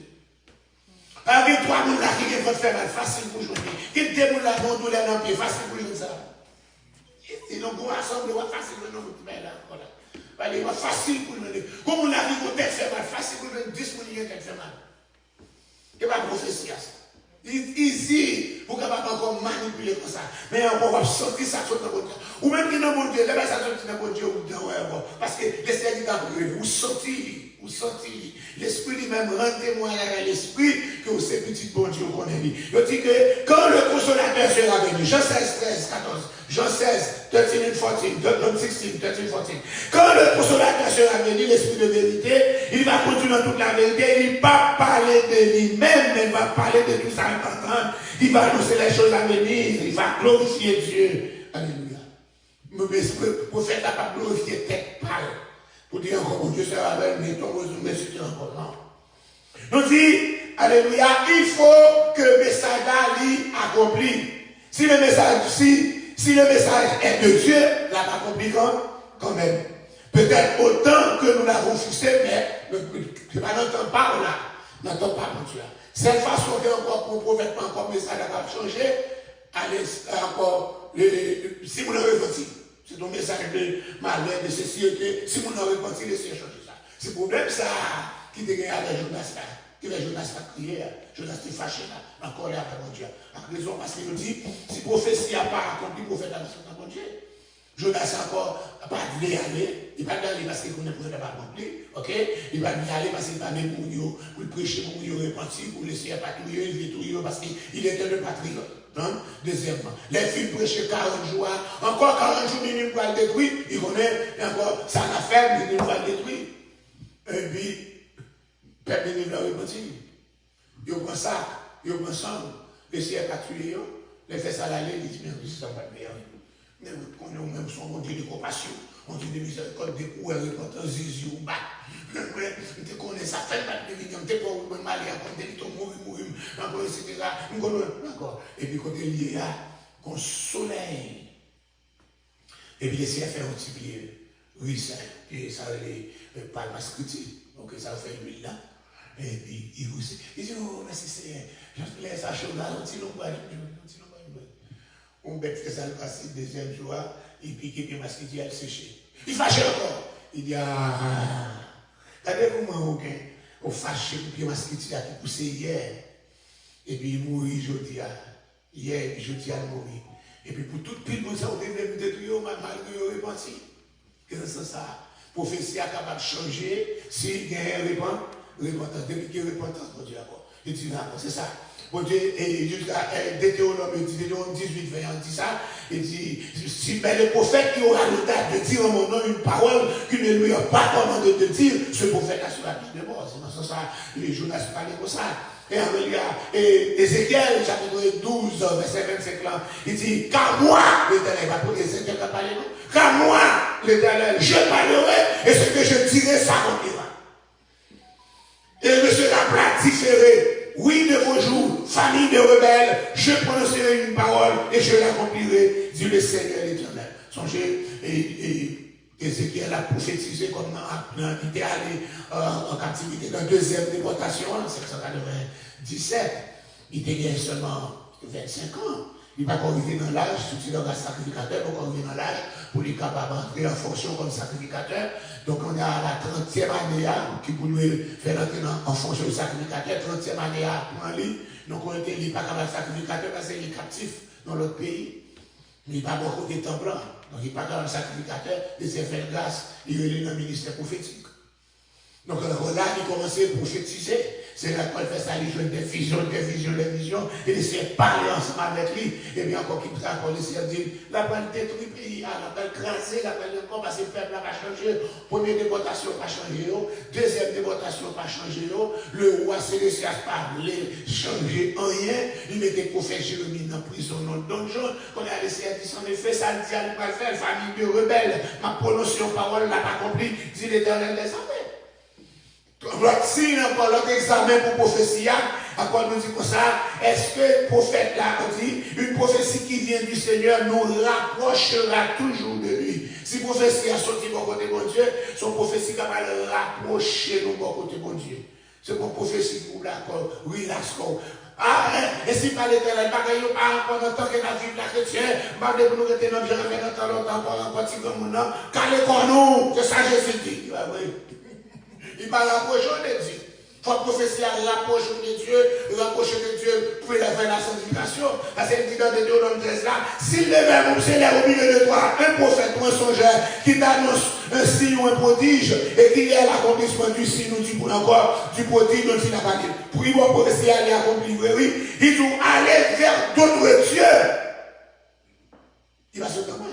Avec 3 personnes là qui vont faire mal, facile pour jouer. Qui te démoule là, bon douleur dans le pied, facile pour jouer ça. Et donc, on assemble, facile pour nous mettre là. Allez, facile pour nous. Comme on a dit qu'on tête fait mal, facile pour nous 10 personnes qui fait mal. Il n'y a pas de prophétie à ça. Ici, vous ne pouvez pas encore manipuler comme ça. Mais on va sortir ça sur notre Dieu. Ou même qui n'a pas de Dieu, là-bas ça sortit dans Dieu ou dans parce que l'Esprit dit dans vous sortir. L'Esprit lui-même rend témoin à l'Esprit que vous êtes petit bon Dieu qu'on est dit. Il dit que quand le consolateur sera venu, Jean 16, 13, 14, Jean 16, 13 and 14, John 16, 13 and 14. Quand le consolateur sera venu, l'Esprit de vérité, il va continuer dans toute la vérité, il ne va pas parler de lui-même, mais il va parler de tout ça en entendre. Il va annoncer les choses à venir, il va glorifier Dieu. Alléluia. Le prophète n'a pas glorifié tête pâle. Pour dire encore, mon Dieu sera avec mais ton résumé, c'était encore non. Nous dit, alléluia, il faut que le message soit accompli. Si le message est de Dieu, l'a accompli quand même. Peut-être autant que nous l'avons fixé, mais je n'entends pas là. N'entends pas mon Dieu. Cette façon que encore pour le prophète, encore le message va changer, allez, encore, si vous l'avez ressenti. C'est ton message de malheur, de ceci, si vous n'avez pas laissé changer ça. C'est le problème ça qui te gagne avec Jonas là. Que les Jonas a crié, Jonas est fâché là, encore là avec mon Dieu. La raison parce qu'il dit, si prophétie n'a pas accompli, prophète a pas mon Dieu. Jonas encore pas voulu aller, il va aller parce qu'il connaît le prophète n'a pas accompli, ok? Il va aller parce qu'il va même pour le prêcher, pour le repentir, pour laisser patrouiller, il tout parce qu'il était le patriote. Hein? Deuxièmement, les filles prêchent 40 jours, encore 40 jours, minimum pour le détruire, il connaît encore ça n'a fait, minimum pour le détruire. Et puis, peuple minimum va repentir. Il prend ça, il prend ça, les filles patrouillent, les fait ça l'aller, ils disent, mais ça va pas meilleur. Mais on est même son Dieu de compassion, on dit de miséricorde, de coups, repentance, Jésus, ou bas. Tu connais ça, fait pas de vie, tu pas mal, tu mourir, encore, etc. Encore. Et puis, quand il y a un soleil, et puis, laisser faire un petit pied, oui, ça, et ça, les palmas critiques, donc ça fait l'huile là. Et puis, il dit, oh, merci Seigneur, je laisse ça chaud là, on dit, non, on bête que ça le passe le deuxième jour, il pique et puis parce qu'il dit elle séché. Il fâche encore. Il dit regardez-vous moi au fâché pour puis parce qu'il dit qui poussé hier. Et puis il mourit jeudi hier et puis jeudi il mourit. Et puis pour toute pile ça on devait me détruire malgré le repenti. Qu'est-ce que c'est ça? Prophétie est capable de changer s'il y a un repentance. Depuis qu'il y a repentance, mon Dieu d'accord. Il dit c'est ça. Bon Dieu, et Deutéronome 18, 20, dit ça, il dit, si ben, le prophète qui aura l'audace de dire en mon nom une parole qui ne lui a pas commandé de dire, ce prophète a sur la vie de mort. C'est dans ce sens les Jonas parlaient comme ça. Et en Ézéchiel, chapitre 12, verset 25 là, il dit, car moi, l'Éternel, va pour Ézéchiel qui a parlé, non? Car moi, l'Éternel, je parlerai, et ce que je dirai s'accomplira. Et ne sera pas différé. Oui, de vos jours, famille de rebelles, je prononcerai une parole et je l'accomplirai, dit le Seigneur l'Éternel. Songez, Ézéchiel a prophétisé comme il était allé en captivité dans la deuxième déportation, en 797. Il était seulement 25 ans. Il va pas arriver dans l'âge, surtout dans le sacrificateur, il va arriver dans l'âge pour lui capable d'entrer en fonction comme sacrificateur. Donc on est à la 30e année qui voulait faire entrer en fonction du sacrificateur, 30e année pour lui. Donc on était pas capable de sacrificateur parce qu'il est captif dans l'autre pays. Mais il n'y a pas beaucoup de temps blanc. Donc il n'y a pas de sacrificateur, il s'est fait grâce, il est dans le ministère prophétique. Donc là, il commence à prophétiser. C'est là qu'on fait ça, il joue des visions, et il essaie de parler ensemble avec lui. Et bien encore, il peut encore essayer de dire, la balle détruit le pays, la balle crasée, la balle encore, parce que le peuple n'a pas changé. Première déportation n'a pas changé. Deuxième déportation n'a pas changé. Le roi Sédécias parlait, changé en rien. Il mettait le prophète Jérémie dans la prison, dans le donjon. Quand il a laissé dire, en effet, ça le dit à nous faire, famille de rebelles. Ma prononciation parole n'a pas compris, dit l'Éternel des armées. Si on a l'autre examen pour prophétie, à quoi nous dit comme ça, est-ce que le prophète là, on dit, une prophétie qui vient du Seigneur nous rapprochera toujours de lui. Si prophétie a sorti bon côté bon Dieu, son prophétie va le rapprocher nous bon côté bon Dieu. C'est mon prophétie pour d'accord, oui, là, et si par l'Éternel, pas qu'il n'y a pas encore tant que la vie de la chrétienne, pas de nous rester dans le genre, mais dans longtemps, encore un petit comme nous, calez pour nous, c'est ça Jésus dit. Il va rapprocher de Dieu. Il faut prophétie à rapprocher de Dieu pour faire la sanctification. Parce qu'il dit dans Deutéronome 13 là, s'il lève mon Seigneur au milieu de toi, un prophète ou un songeur qui t'annonce un signe ou un prodige et qu'il y a l'accomplissement du signe ou du prodige dont il n'a pas dit. Pour y voir prophétie aller accomplir, oui, il doit aller vers d'autres dieux. Il va se tromper.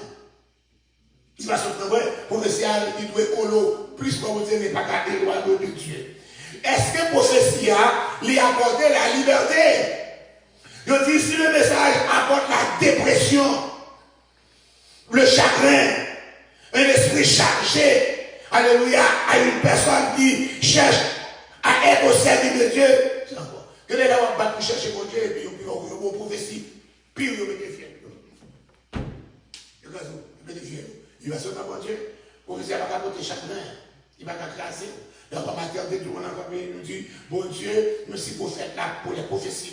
Il va se tromper. Prophétie, il doit coller plus comme vous dites, mais pas garder le royaume de Dieu. Est-ce que prophétie lui apporte la liberté? Je dis, si le message apporte la dépression, le chagrin, un esprit chargé, alléluia, à une personne qui cherche à être au service de Dieu, c'est encore. Que les gens vont chercher mon Dieu et puis ils vont prophétie, puis ils vont me défier. Il va se faire mon Dieu. Prophétie va pas porter chagrin. Il va craser. Donc, en matière de Dieu, on nous dit, bon Dieu, nous sommes prophètes là pour les prophéties,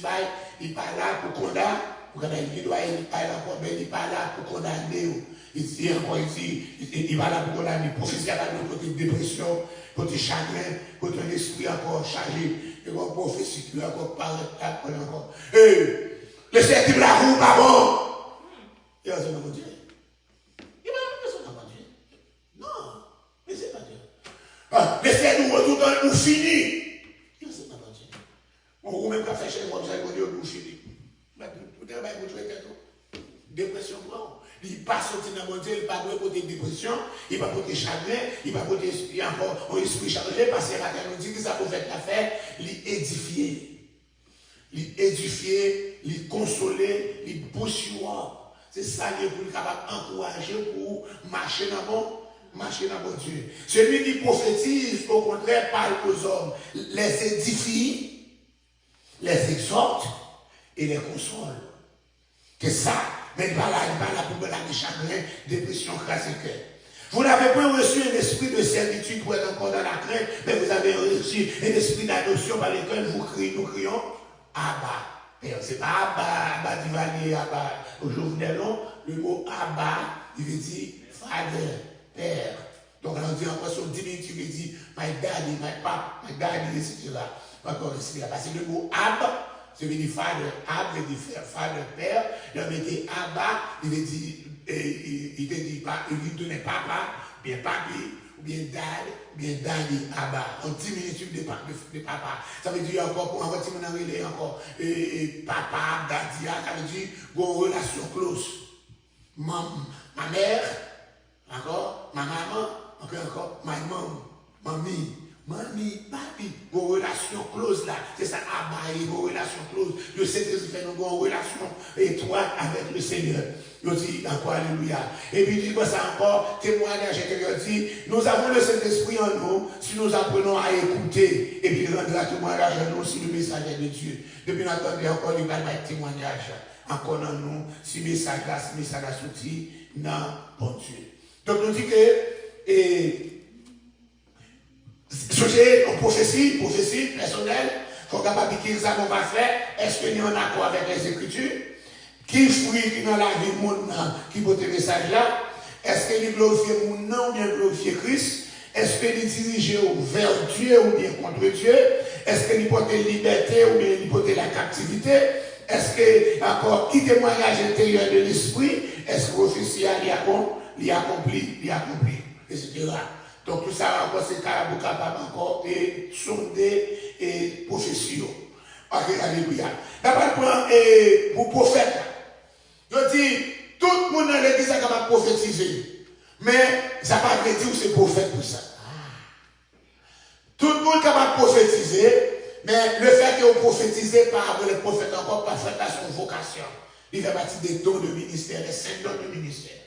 il n'est pas là pour condamner. Il doit il n'est pas là pour il n'est pas là pour condamner. Il dit encore, il va là pour condamner. Prophétie va nous côté dépression, côté chagrin, côté un esprit encore chargé. Et bon, prophétie qui encore parle encore. Le Seigneur la roue, pas bon. Il va dire, mon Dieu. Il va dire, mon Dieu. Non, mais c'est pas Dieu. Laissez-nous retourner, nous finir. C'est pas Dieu. On ne peut même pas faire chez moi, nous finir. Dépression, non. Il ne passe dans mon Dieu, il ne va pas porter dépression, il ne va pas porter chagrin, il ne va pas porter encore un esprit chargé, parce que la terre nous dit que ça peut faire l'affaire, l'édifier. L'édifier, les consoler, les boucher. C'est ça qui est pour capable d'encourager pour marcher dans mon Dieu. Celui qui prophétise, au contraire, parle aux hommes, les édifie, les exhorte et les console. C'est ça. Mais il ne va pas pour la chagrin, dépression, crasse et cœur. Vous n'avez pas reçu un esprit de servitude pour être encore dans la crainte, mais vous avez reçu un esprit d'adoption par lequel nous crions Abba. C'est pas Abba d'Ivalier, Abba. Aujourd'hui, le mot Abba, il veut dire Father, Père. Donc, on dit encore sur diminutif, il dit my daddy, my papa, my daddy, etc. Encore ici, parce que le mot Abba, ça veut dire Father, Abba veut dire Father, Père. Il a mis Abba, il veut dire, il lui donnait papa, bien papi, ou bien dad, ou bien daddy, Abba. En diminutif de papa. Ça veut dire encore, pour un petit mon arrivé encore, papa, daddy, ça veut dire une relation close. Ma mère, encore, ma maman, encore, my mom, mamie, papi, vos relations closes là, c'est ça, abaye, vos relations closes. Le Saint-Esprit fait une relation étroite avec le Seigneur. Il dit encore, alléluia. Et puis il dit quoi ça encore, témoignage intérieur dit, nous avons le Saint-Esprit en nous, si nous apprenons à écouter, et puis il rendra témoignage en nous si le message est de Dieu. Depuis maintenant, encore, il va mettre témoignage encore en nous, si le message a sorti, non, bon Dieu. Donc nous dit que, sujet en prophétie personnelle, il faut capable de dire ça qu'on va faire, est-ce qu'il y a un accord avec les Écritures? Qui fruit qui dans la vie du monde qui porte le message là? Est-ce qu'il glorifie le monde ou bien glorifie Christ? Est-ce qu'il dirige vers Dieu ou bien contre Dieu? Est-ce qu'il porte la liberté ou bien il porte la captivité? Est-ce que, encore, qui témoignage intérieur de l'esprit? Est-ce que prophétie, il accompli, etc. Donc tout ça encore, c'est capable encore de sonder et prophétie. Ok, alléluia. D'abord, pour prophète, je dis, tout le monde dans l'église est capable de prophétiser. Mais ça ne veut pas dire que c'est prophète pour ça. Tout le monde est capable de prophétiser, mais le fait que vous prophétisez par le prophète encore, pas fait à son vocation. Il fait partie des dons de ministère, des 5 dons de ministère.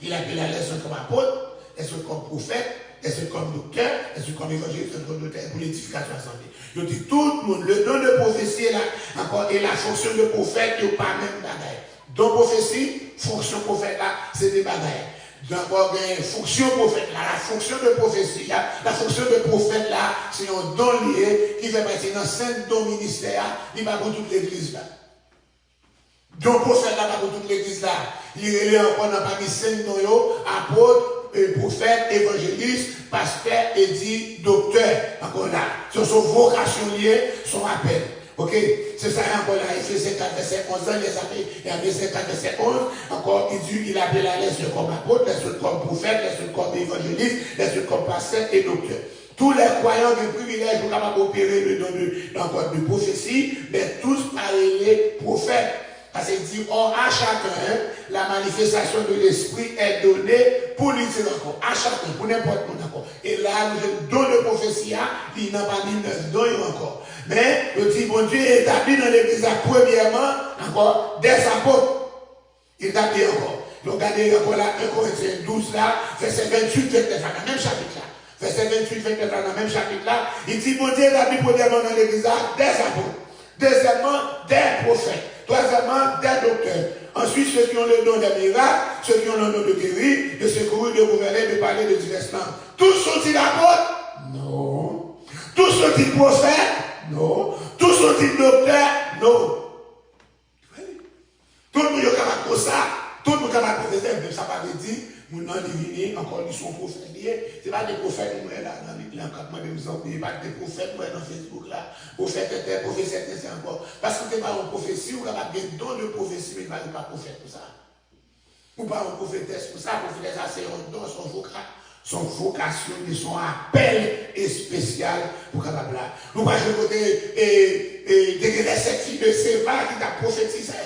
Il appelle la leçon comme apôtre, les autres comme prophète, les autres comme docteur, les autres comme évangéliste, les autres comme docteur, pour l'édification assemblée. Je dis tout le monde, le don de prophétie là, encore, et la fonction de prophète, il n'y a pas même bagaille. Don prophétie, fonction prophète là, c'est des bagailles. D'abord, il y a fonction prophète là, la fonction de prophétie là, la fonction de prophète là, c'est un don lié qui fait partie dans 5 dons ministères, il va pour toute l'église là. Donc, prophète là, pas pour toute l'église là. Il est encore dans parmi 5 noms, apôtre, prophète, évangéliste, pasteur, édit, docteur. Encore là. C'est son vocation liée, son appel. Ok? C'est ça encore là. Ephésiens 4, verset 11, et en Ephésiens 4, verset 11, encore, il appelle la lettre comme apôtre, les autres comme prophète, les autres comme évangéliste, les autres comme pasteur et docteur. Tous les croyants de privilège sont capables d'opérer le don de prophétie, mais tous parlent prophètes. Parce qu'il dit, or à chacun, la manifestation de l'esprit est donnée pour l'utile encore. À chacun, pour n'importe quoi encore. Et là, le don de prophétie, il n'a pas mis 9 dons encore. Mais, le dit, bon Dieu est établi dans l'église, premièrement, encore, des apôtres. Il établit encore. Donc, regardez encore là, 1 Corinthiens 12 là, verset 28, 29, dans le même chapitre là. Verset 28, 29, dans le même chapitre là. Il dit, bon Dieu est établi premièrement dans l'église, des apôtres. Deuxièmement, des prophètes. Troisièmement, des docteurs. Ensuite, ceux qui ont le don des miracles, ceux qui ont le don de guérir, de secourir, de gouverner, de parler de diverses langues. Tous sont-ils apôtres? Non. Tous sont-ils prophètes? Non. Tous sont-ils docteurs? Non. Tout le monde est capable de ça. Tout le monde est capable de faire ça. Ça va dire, mon nom divinier, encore ils sont prophètes. Ce n'est pas des prophètes qui sont là dans l'encadrement de nous envoyer, pas des prophètes qui sont dans Facebook là. Prophète était, prophète c'est encore. Parce que ce n'est pas une prophétie, ou capable de don de prophétie, mais il ne pas prophète pour ça. Ou pas une prophétesse pour ça, prophétesse c'est un don, son vocation, son appel est spécial pour capable là. Nous pas je côté et cette fille de Séva qui t'a prophétisé.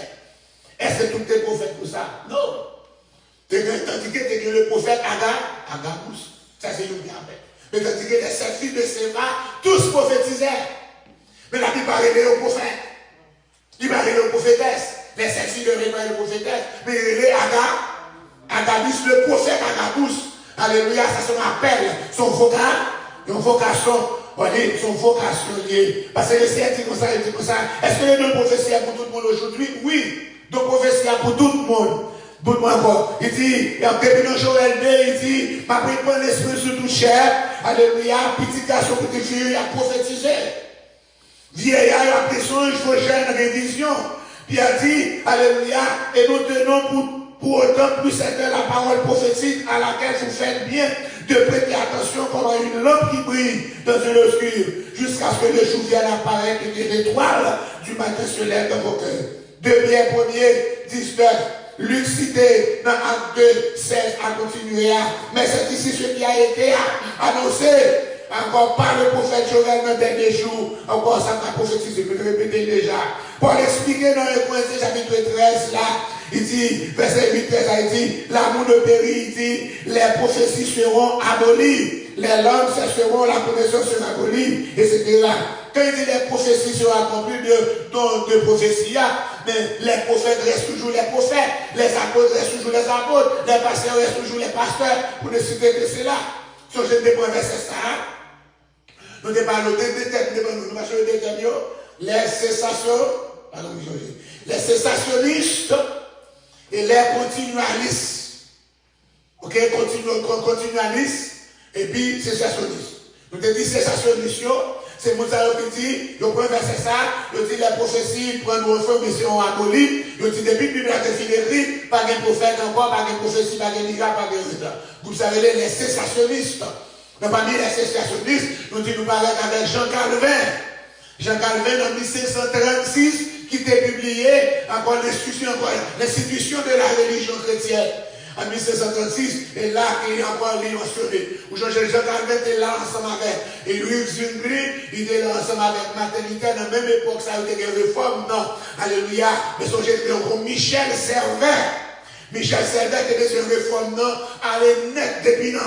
Est-ce que tout est prophète pour ça? Non. Tandis que le prophète Agabus, ça c'est une bien fait. Mais tandis que les 7 filles de Séva, tous prophétisaient. Mais la Bible parle aux prophètes. Il parle aux prophétesses. Les 7 filles de Réma et les prophétesses. Mais il est Agabus, le prophète Agabus. Alléluia, c'est son appel, son vocation. Son vocation liée. Parce que le Seigneur dit comme ça, il dit comme ça. Est-ce que les deux prophéties pour tout le monde aujourd'hui? Oui. Deux prophéties pour tout le monde. Tout le monde encore. Il dit, depuis dans Joël 2, il dit, ma pris mon esprit sur tout chair. Alléluia. Petit garçon, petit fille, il a prophétisé. Vieillard, il a des songes, vos jeunes, des visions. Puis il a dit, alléluia, et nous tenons pour autant plus c'est la parole prophétique à laquelle vous faites bien de prêter attention comme à une lampe qui brille dans une obscure, jusqu'à ce que le jour vienne apparaître et que l'étoile du matin se lève dans vos cœurs. 2 Pierre 1er, 19. Luc cité dans Acte 2, 16 à continuer. Mais c'est ici ce qui a été annoncé encore par le prophète Joël dans les derniers jours. Encore ça m'a prophétisé, je vais le répéter déjà. Pour l'expliquer dans le Corinthiens chapitre 13 là, il dit, verset 8, 13, il dit, l'amour de périt, il dit, les prophéties seront abolies, les langues cesseront, la connaissance sera abolie, etc. Quand il dit les prophéties seront accomplies de prophéties, mais les prophètes restent toujours les prophètes, les apôtres restent toujours les apôtres, les pasteurs restent toujours les pasteurs, pour ne citer que cela. Si je ne dépends pas c'est ça, nous déparlons les cessationnistes et les continualistes. Ok, continualistes et puis cessationnistes. Nous te dit cessationnistes, c'est mon qui dit, le point verset ça, il dit les prophéties prennent une forme et sont abolies. Il dit depuis que la Bible a fini écrit, pas de prophète encore, pas de prophétie, pas de miracle, pas de résultat. Vous savez, les cessationnistes. Nous parmi les cessationnistes, nous parlons avec Jean Calvin. Jean Calvin en 1536, qui était publié encore l'institution de la religion chrétienne. En 1736, et là, il y a encore mentionné, où Jean-Jacques Calvin était là ensemble avec, et Louis Zungli, il était là ensemble avec Martin Luther, dans la même époque, ça a été des réformes, non, alléluia, mais son comme Michel Servet. Michel Servet était une réforme, non, allait net depuis dans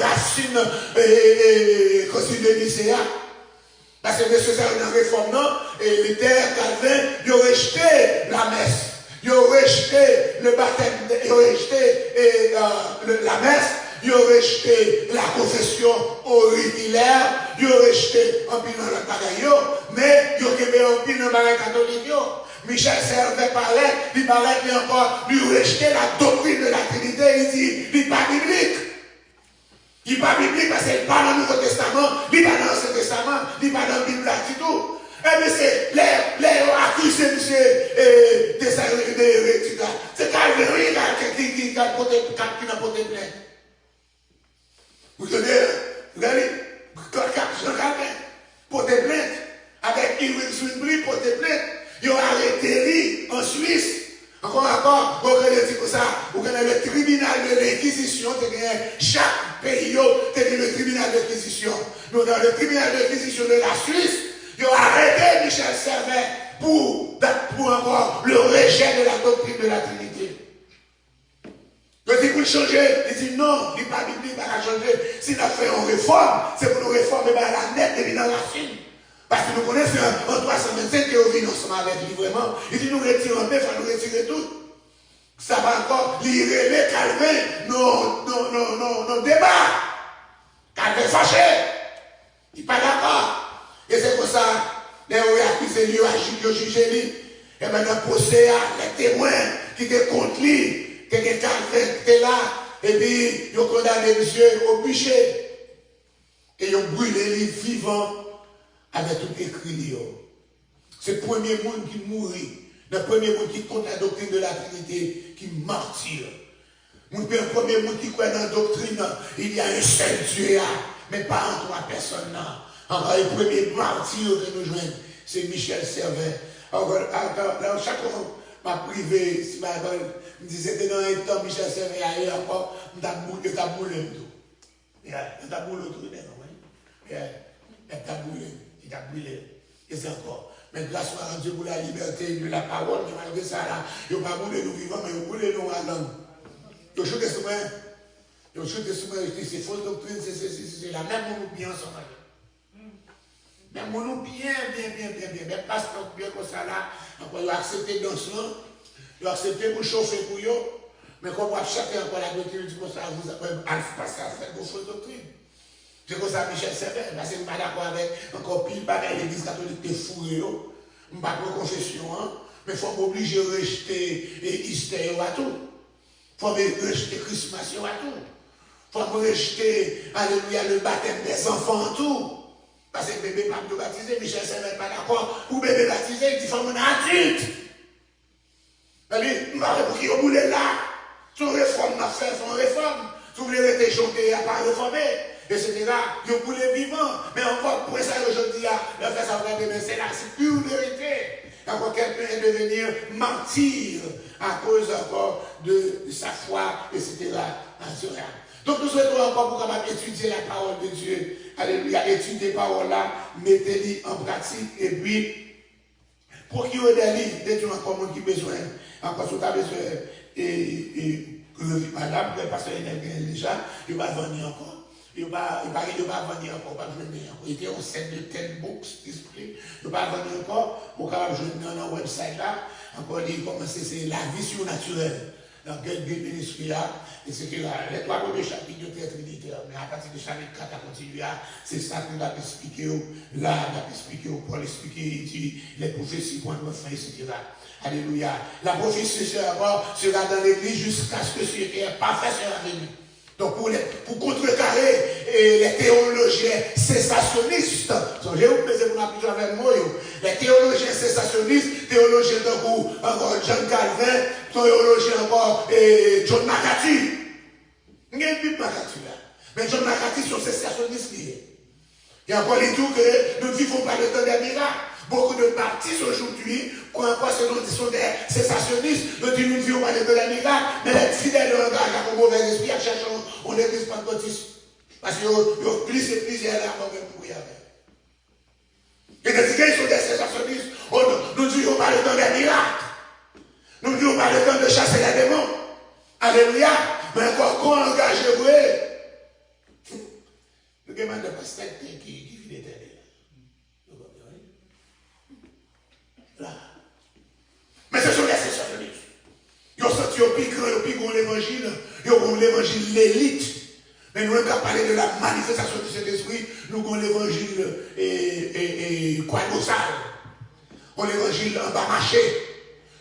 racine et considéré lycéen. Parce que c'est une réforme, non, et Luther, Calvin, ils ont rejeté la messe. Ils ont rejeté le baptême, ils ont rejeté la messe, ils ont rejeté la confession auriculaire, ils ont rejeté un peu dans le bagaille, mais ils ont quitté un peu dans le bagaille catholique. Michel Servet parlait, il encore, lui rejeter la doctrine de la Trinité, il dit, il n'est pas biblique. Il n'est pas biblique parce qu'il n'est pas dans le Nouveau Testament, il n'est pas dans l'Ancien Testament, il n'est pas dans la Bible du tout. Eh bien, c'est les accusés de ces hérétiques. C'est Calvin qui n'a pas porté plainte. Vous savez, Jean Calvin porté plainte. Avec Louis Zungli porté plainte. Ils ont arrêté lui en Suisse. Encore, vous connaissez ça. Vous connaissez le tribunal de l'Inquisition. Chaque pays a le tribunal de l'Inquisition. Nous, dans le tribunal de l'Inquisition de la Suisse, ils ont arrêté Michel Servet pour encore le rejet de la doctrine de la Trinité. Il dit pour le changer, il dit non, il n'est pas biblique, il va changer. S'il a fait une réforme, c'est pour nous réformer la nette et dans la racine. Parce que nous connaissons en 325 qui est au vin ensemble avec lui vraiment. Il dit nous retirons bien, il faut nous retirer tout. Ça va encore lire les Calvin, nos débats. Calvin fâché. Il n'est pas d'accord. Et c'est pour ça, les accusés lui ont jugé lui. Et maintenant, procès les témoins qui étaient contre lui, qui étaient Calvin, qui étaient là, et puis ils ont condamné monsieur au bûcher. Et ils ont brûlé les vivants avec tout écrit. C'est le premier monde qui mourit. Le premier monde qui compte la doctrine de la Trinité, qui martyre. Le premier monde qui croit dans la doctrine, il y a un seul Dieu, mais pas en trois personnes. Encore le premier martyr que nous joignons, c'est Michel Servet. Alors, chaque fois, m'a privé, si ma me disait que dans un temps, Michel Servet a eu encore, il a boulé tout. Il a boulé tout, il a boulé. Et c'est encore. Mais grâce à Dieu pour la liberté de la parole, malgré ça, là, il n'a pas boulé nous vivants, mais il boulé nous à langue. Il a chuté sur moi. C'est fausse doctrine, c'est la même nous bien ensemble. Mais mon bien. Mais parce que bien comme ça là, encore il a accepté dans ce nom, il a accepté pour chauffer pour eux. Mais comme on a chacun encore la doctrine, du coup ça vous a parce que ça fait une fausse doctrine. C'est comme ça Michel Servet, parce que je ne suis pas d'accord avec encore pile bagaille l'église catholique qui est fourrée. Je ne suis pas pour confession, mais il faut m'obliger à rejeter Easter à tout. Il faut rejeter Christmas à tout. Il faut rejeter, alléluia, le baptême des enfants à tout. Parce que bébé pas de baptiser, Michel Servet n'est pas d'accord. Pour bébé baptiser, il dit faut mon adulte. Il m'a pour qui au bout de là. Son réforme n'a fait, son réforme. Si vous voulez rester chanté, il n'y a pas réformé. Etc. Vous voulez vivant. Mais encore pour ça aujourd'hui, le fait ça c'est la pure vérité. Encore quelqu'un est devenir mentir à cause encore de sa foi, etc. Donc nous souhaitons encore pour capable étudier la parole de Dieu. Alléluia, étudier la parole là, mettez-les en pratique et puis procurez des livres, des gens encore qui ont besoin. Encore si vous avez besoin et madame, le pasteur est déjà, il va venir encore. Il va venir encore, pas venir encore. Il était au sein de 10 books display. Il va venir encore pour capable jouer dans le website là. Encore il commence c'est la vie surnaturelle. Dans quel ministry là, etc. Les 3 premiers chapitres de Trinitaire, mais à partir du chapitre 4 à continuer, c'est ça qu'on va expliquer là, on va expliquer pour expliquer les prophéties pour nous faire, etc. Alléluia. La prophétie sera dans l'église jusqu'à ce que ce qui est parfait sera venu. Donc pour contrecarrer les théologiens cessationnistes, j'ai oublié pour m'appuyer avec moi, les théologiens cessationnistes, théologiens de goût, encore John Calvin, théologiens encore John McCarthy. Il n'y a plus de McCarthy là. Mais John McCarthy sont cessationnistes qui est. Il y a encore les tout que nous ne vivons pas le temps des miracles. Beaucoup de baptistes aujourd'hui, quand encore ce sont des cessationnistes, nous disons nous ne vivons pas le temps des miracles, mais les fidèles avec un mauvais esprit, à chercher une église pentecôtiste. Parce qu'ils ont glissé plusieurs là avant même pour y aller. Et tandis qu'ils sont des sensationnistes, nous disons pas le temps des miracles. Nous disons pas le temps de chasser les démons. Alléluia. Mais encore qu'on engage vous. Nous demandons de pasteur qui vit l'éternel. Mais ce sont les sensationnistes. Ils ont sorti au pic l'évangile, ils ont l'évangile l'élite. Mais nous avons parlé de la manifestation du Saint-Esprit, nous avons l'évangile quadrosal. On l'évangile en bas marché.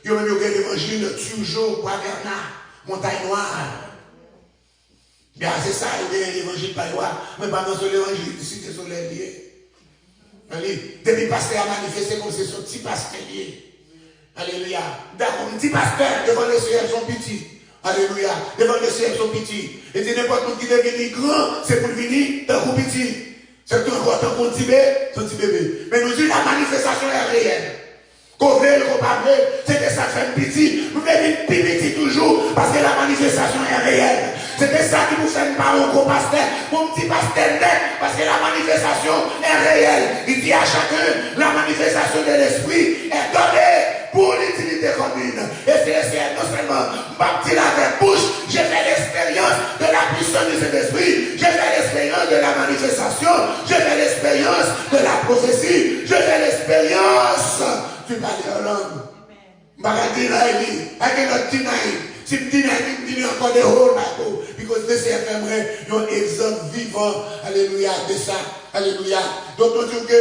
Ils ont même l'évangile toujours, Guaverna, Montagne Noire. Bien, c'est ça, l'évangile Payois, mais pas dans l'évangile, Cité Soleil lié. Depuis pasteur a manifesté comme c'est son petit pasteur lié. Alléluia. D'accord, un petit pasteur devant le ciel sont petits. Alléluia. Devant le ciel sont petits. Et dit n'importe qui devient grand, c'est pour venir dans le petit. C'est encore tant qu'on petit bébé. Mais nous disons la manifestation est réelle. Qu'on veut, qu'on pas veut, c'était ça fait petit. Nous devons petit toujours parce que la manifestation est réelle. C'était ça qui nous fait pas un gros pasteur, mon petit pasteur net, parce que la manifestation est réelle. Il dit à chacun, la manifestation de l'esprit est donnée pour l'utilité commune. Et c'est non seulement ma petite avec bouche, j'ai fait l'expérience de la puissance de cet esprit, j'ai fait l'expérience de la manifestation, j'ai fait l'expérience de la prophétie, j'ai fait l'expérience du parler en langue. Si je dis encore des rôles, because this is un exemple vivant, alléluia, de ça, alléluia. Donc nous disons que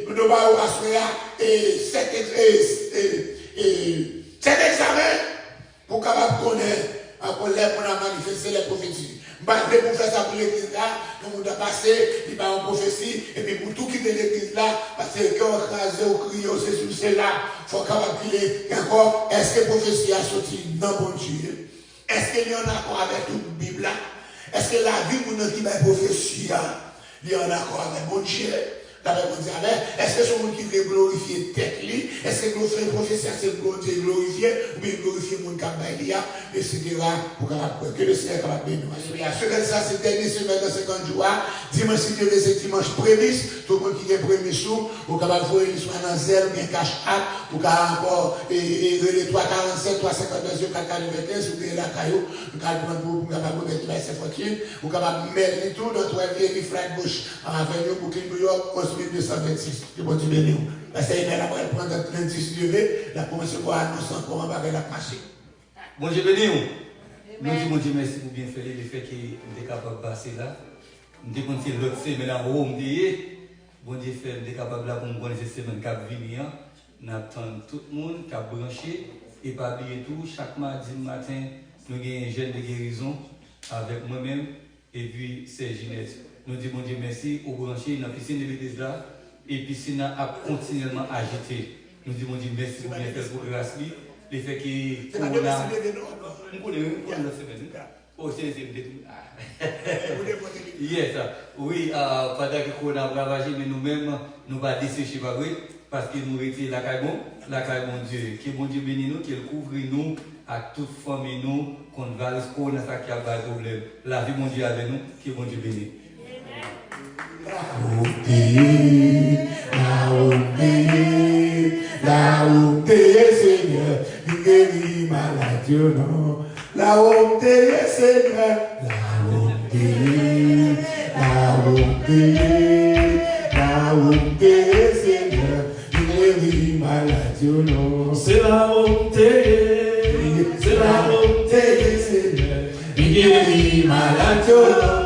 nous devons assurer cet examen pour capable connaître, pour manifester les prophéties. Pour faire ça pour l'église là, nous devons passer, il va en prophétie, et puis pour tout quitter l'église là, parce que quand on crase, on crie, on sait sur celle-là, il faut capable crier encore, est-ce que la prophétie a sorti dans mon Dieu? Est-ce qu'il y en a accord avec toute la Bible là? Est-ce que la vie pour nous qui va prophétie, il y en a accord avec mon Dieu? Est-ce que ce monde qui veut glorifier tête li? Est-ce que nous faisons prophétie à ce glorifier ou bien glorifier mon cabalia, etc. pour que le Seigneur capable de nous. Ce ça c'est dernier semaine de 50 jours. Dimanche si Dieu c'est dimanche prémisse, tout le monde qui est prémisse sous, pour capable voir une soit dans zèle bien cache acte, pour encore les 347, 352, 495 ou bien la caillou, pour capable pour capable mettre ses fortunes, pour capable mettre tout dans toi et flat gauche en avenue pour New York 1226, que bon Dieu bénisse. Parce que il après prendre 36 levé, la commence à annoncer comment va la marcher. Bon Dieu bénisse. Nous disons bon Dieu merci pour bien faire le fait qu'il est capable de passer là. Nous disons que l'autre semaine en haut, bon Dieu fait nous capable là pour nous connaître cette semaine qui va venir. Nous attendons tout le monde qui a branché et pas oublier tout. Chaque mardi matin, nous avons un jeûne de guérison avec moi-même et puis c'est Ginette. Nous disons bon Dieu merci au branché dans la piscine de l'église là et la piscine a continuellement agité. Nous disons bon Dieu merci pour bien faire pour grâce. Le fait que on a oh c'est yes oui pendant que on a ravagé mais nous-mêmes nous pas dessécher pas vrai parce que nous étions la caille mon Dieu que bon Dieu bénisse nous qu'il couvre nous à toute famille nous qu'on va qu'on a ça qui a pas de problème la vie mon Dieu avec nous que bon Dieu bénisse. La honte Seigneur, il guérit maladie non. La honte Seigneur, la honte Seigneur, il guérit maladie non. C'est la honte Seigneur, il guérit maladie non.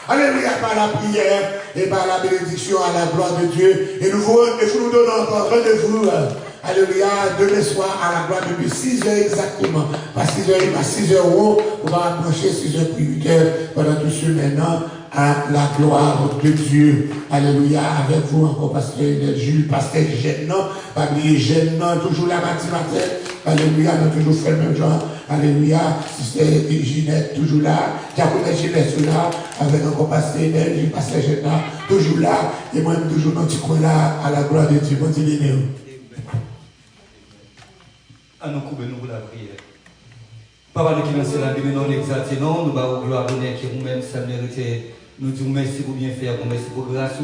Alléluia, par la prière et par la bénédiction à la gloire de Dieu. Et nous nous donnons encore rendez-vous. Alléluia, demain soir à la gloire depuis 6 heures exactement. Pas 6 heures, pas 6 heures haut. On va approcher 6 heures puis 8 heures pendant tout ce maintenant à la gloire de Dieu. Alléluia, avec vous encore, pasteur Jules, pasteur Gêne, non, pas oublier Gêne, non, toujours la matin. Alléluia, nous toujours fait le même genre. Alléluia, sister Ginette, toujours là. Diaconne Ginette, là, avec encore pasteur Jules, pasteur Gêne, toujours là. Et moi-même, toujours dans le petit coin là, à la gloire de Dieu. Bon Dieu, à nous couper nous pour la prière. Papa, nous qui nous sommes là, nous nous exaltons, nous nous gloire qui nous-mêmes sommes mérités. Nous disons merci pour bien faire, merci pour grâce.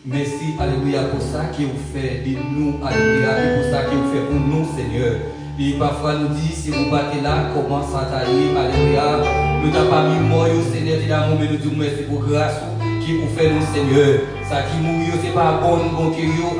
Merci, alléluia, pour ça qui vous fait de nous, alléluia, et pour ça qui vous fait pour nous, Seigneur. Et parfois nous dit, si vous battez là, comment ça t'arrive, alléluia. Nous n'avons pas mis mort, Seigneur, évidemment, mais nous disons merci pour grâce qui vous fait nous, Seigneur. Ça qui mourit, ce n'est pas bon,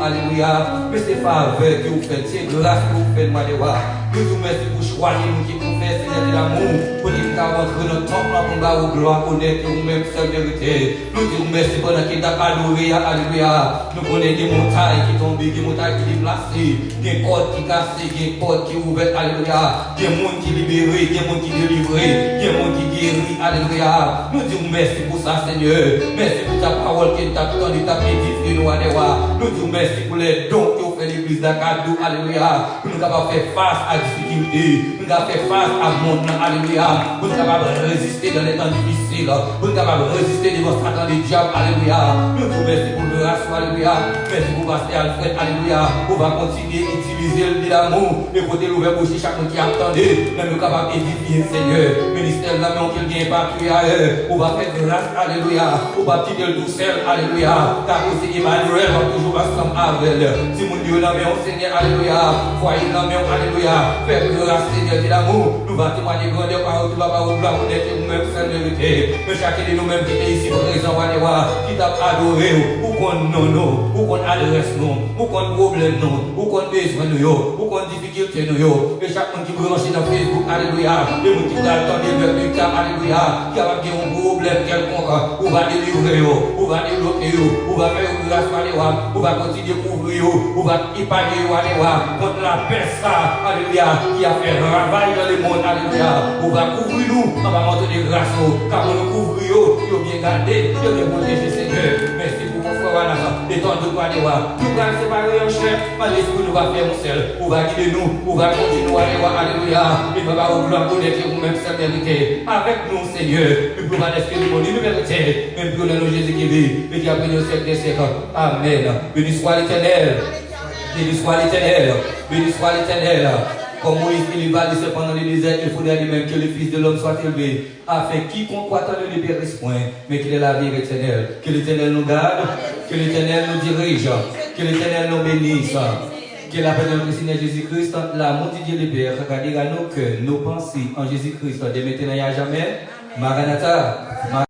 alléluia. Mais c'est faveur que vous faites, c'est grâce que vous faites, alléluia. Nous nous merci pour choisir nous qui vous faites, Seigneur de l'amour. Pour nous rentrer dans notre temple, pour nous gloire, connaître nous-mêmes, seule vérité. Nous disons merci pour nous qui t'a adoré, alléluia. Nous connaissons des montagnes qui tombent, des montagnes qui déplacées, des portes qui cassées, des portes qui ouvertes, alléluia. Des mondes qui libérés, des mondes qui délivrés, des mondes qui guéris, alléluia. Nous disons merci pour ça, Seigneur. Merci pour ta parole qui t'a de ta édifié nous, alléluia. Nous disons merci pour les dons que vous faites l'église d'Acadou, alléluia. Pour nous capables de faire face à la difficulté, pour nous capables de faire face à mon monde, alléluia. Pour nous capables de résister dans les temps difficiles, pour nous capables de résister devant Satan des diables, alléluia. Nous disons merci pour le grâce, alléluia. Merci pour pasteur Alfred, alléluia. On va continuer à utiliser le l'amour et pour l'ouvert bouche chacun qui attendait, même nous capables d'édifier, Seigneur. Ministère de l'amour qui vient partout ailleurs, on va faire grâce, alléluia. On va quitter le douceur, alléluia. Car aussi Emmanuel va toujours ensemble avec elle. Si mon Dieu la met au Seigneur, alléluia. Foyer la met, alléluia. Faire grâce, Seigneur de l'amour. Nous va témoigner grandeur par où tu vas pas vous gloire, connaître nous-mêmes sans vérité. Mais chacun de nous-mêmes qui est ici présent, alléluia, qui t'a adoré, ou qu'on non, ou qu'on adresse nous, ou qu'on problème nous, ou qu'on besoin nous, ou qu'on difficulté nous. Et chaque monde qui branche dans Facebook, alléluia. Les gens qui attendent le temps, alléluia. Qui a un problème quelconque, ou va délivrer, ou va débloquer, ou va faire grâce, alléluia. Ou va continuer à couvrir, ou va épargner, alléluia. Contre la personne, alléluia, qui a fait travail dans le monde, alléluia. Ou va couvrir nous, on va monter des grâces, car on nous couvre, il bien gardé, il bien protégé, Seigneur. Merci pour vous, frère, et tant de quoi, alléluia. Nous allons séparer en chef, mais l'esprit nous va faire mon sel, ou va guider nous, ou va continuer, alléluia. Et nous va vouloir connaître vous-même sa vérité. Avec nous, Seigneur, nous pouvons espérer le monde, nous vérité, même pour le nom Jésus qui vit, et qui a béni au siècle des siècles. Amen. Béni soit l'Éternel. Béni soit l'Éternel. Béni soit l'Éternel. Comme Moïse il va dire pendant le désert, il faudrait lui-même que le Fils de l'homme soit élevé, afin quiconque attend ne périsse point, mais qu'il ait la vie éternelle. Que l'Éternel nous garde, que l'Éternel nous dirige, que l'Éternel nous bénisse. Que la paix de notre Seigneur Jésus-Christ, l'amour de Dieu le Père, garde à nos cœurs, nos pensées en Jésus-Christ, de maintenant et à jamais. Maranatha.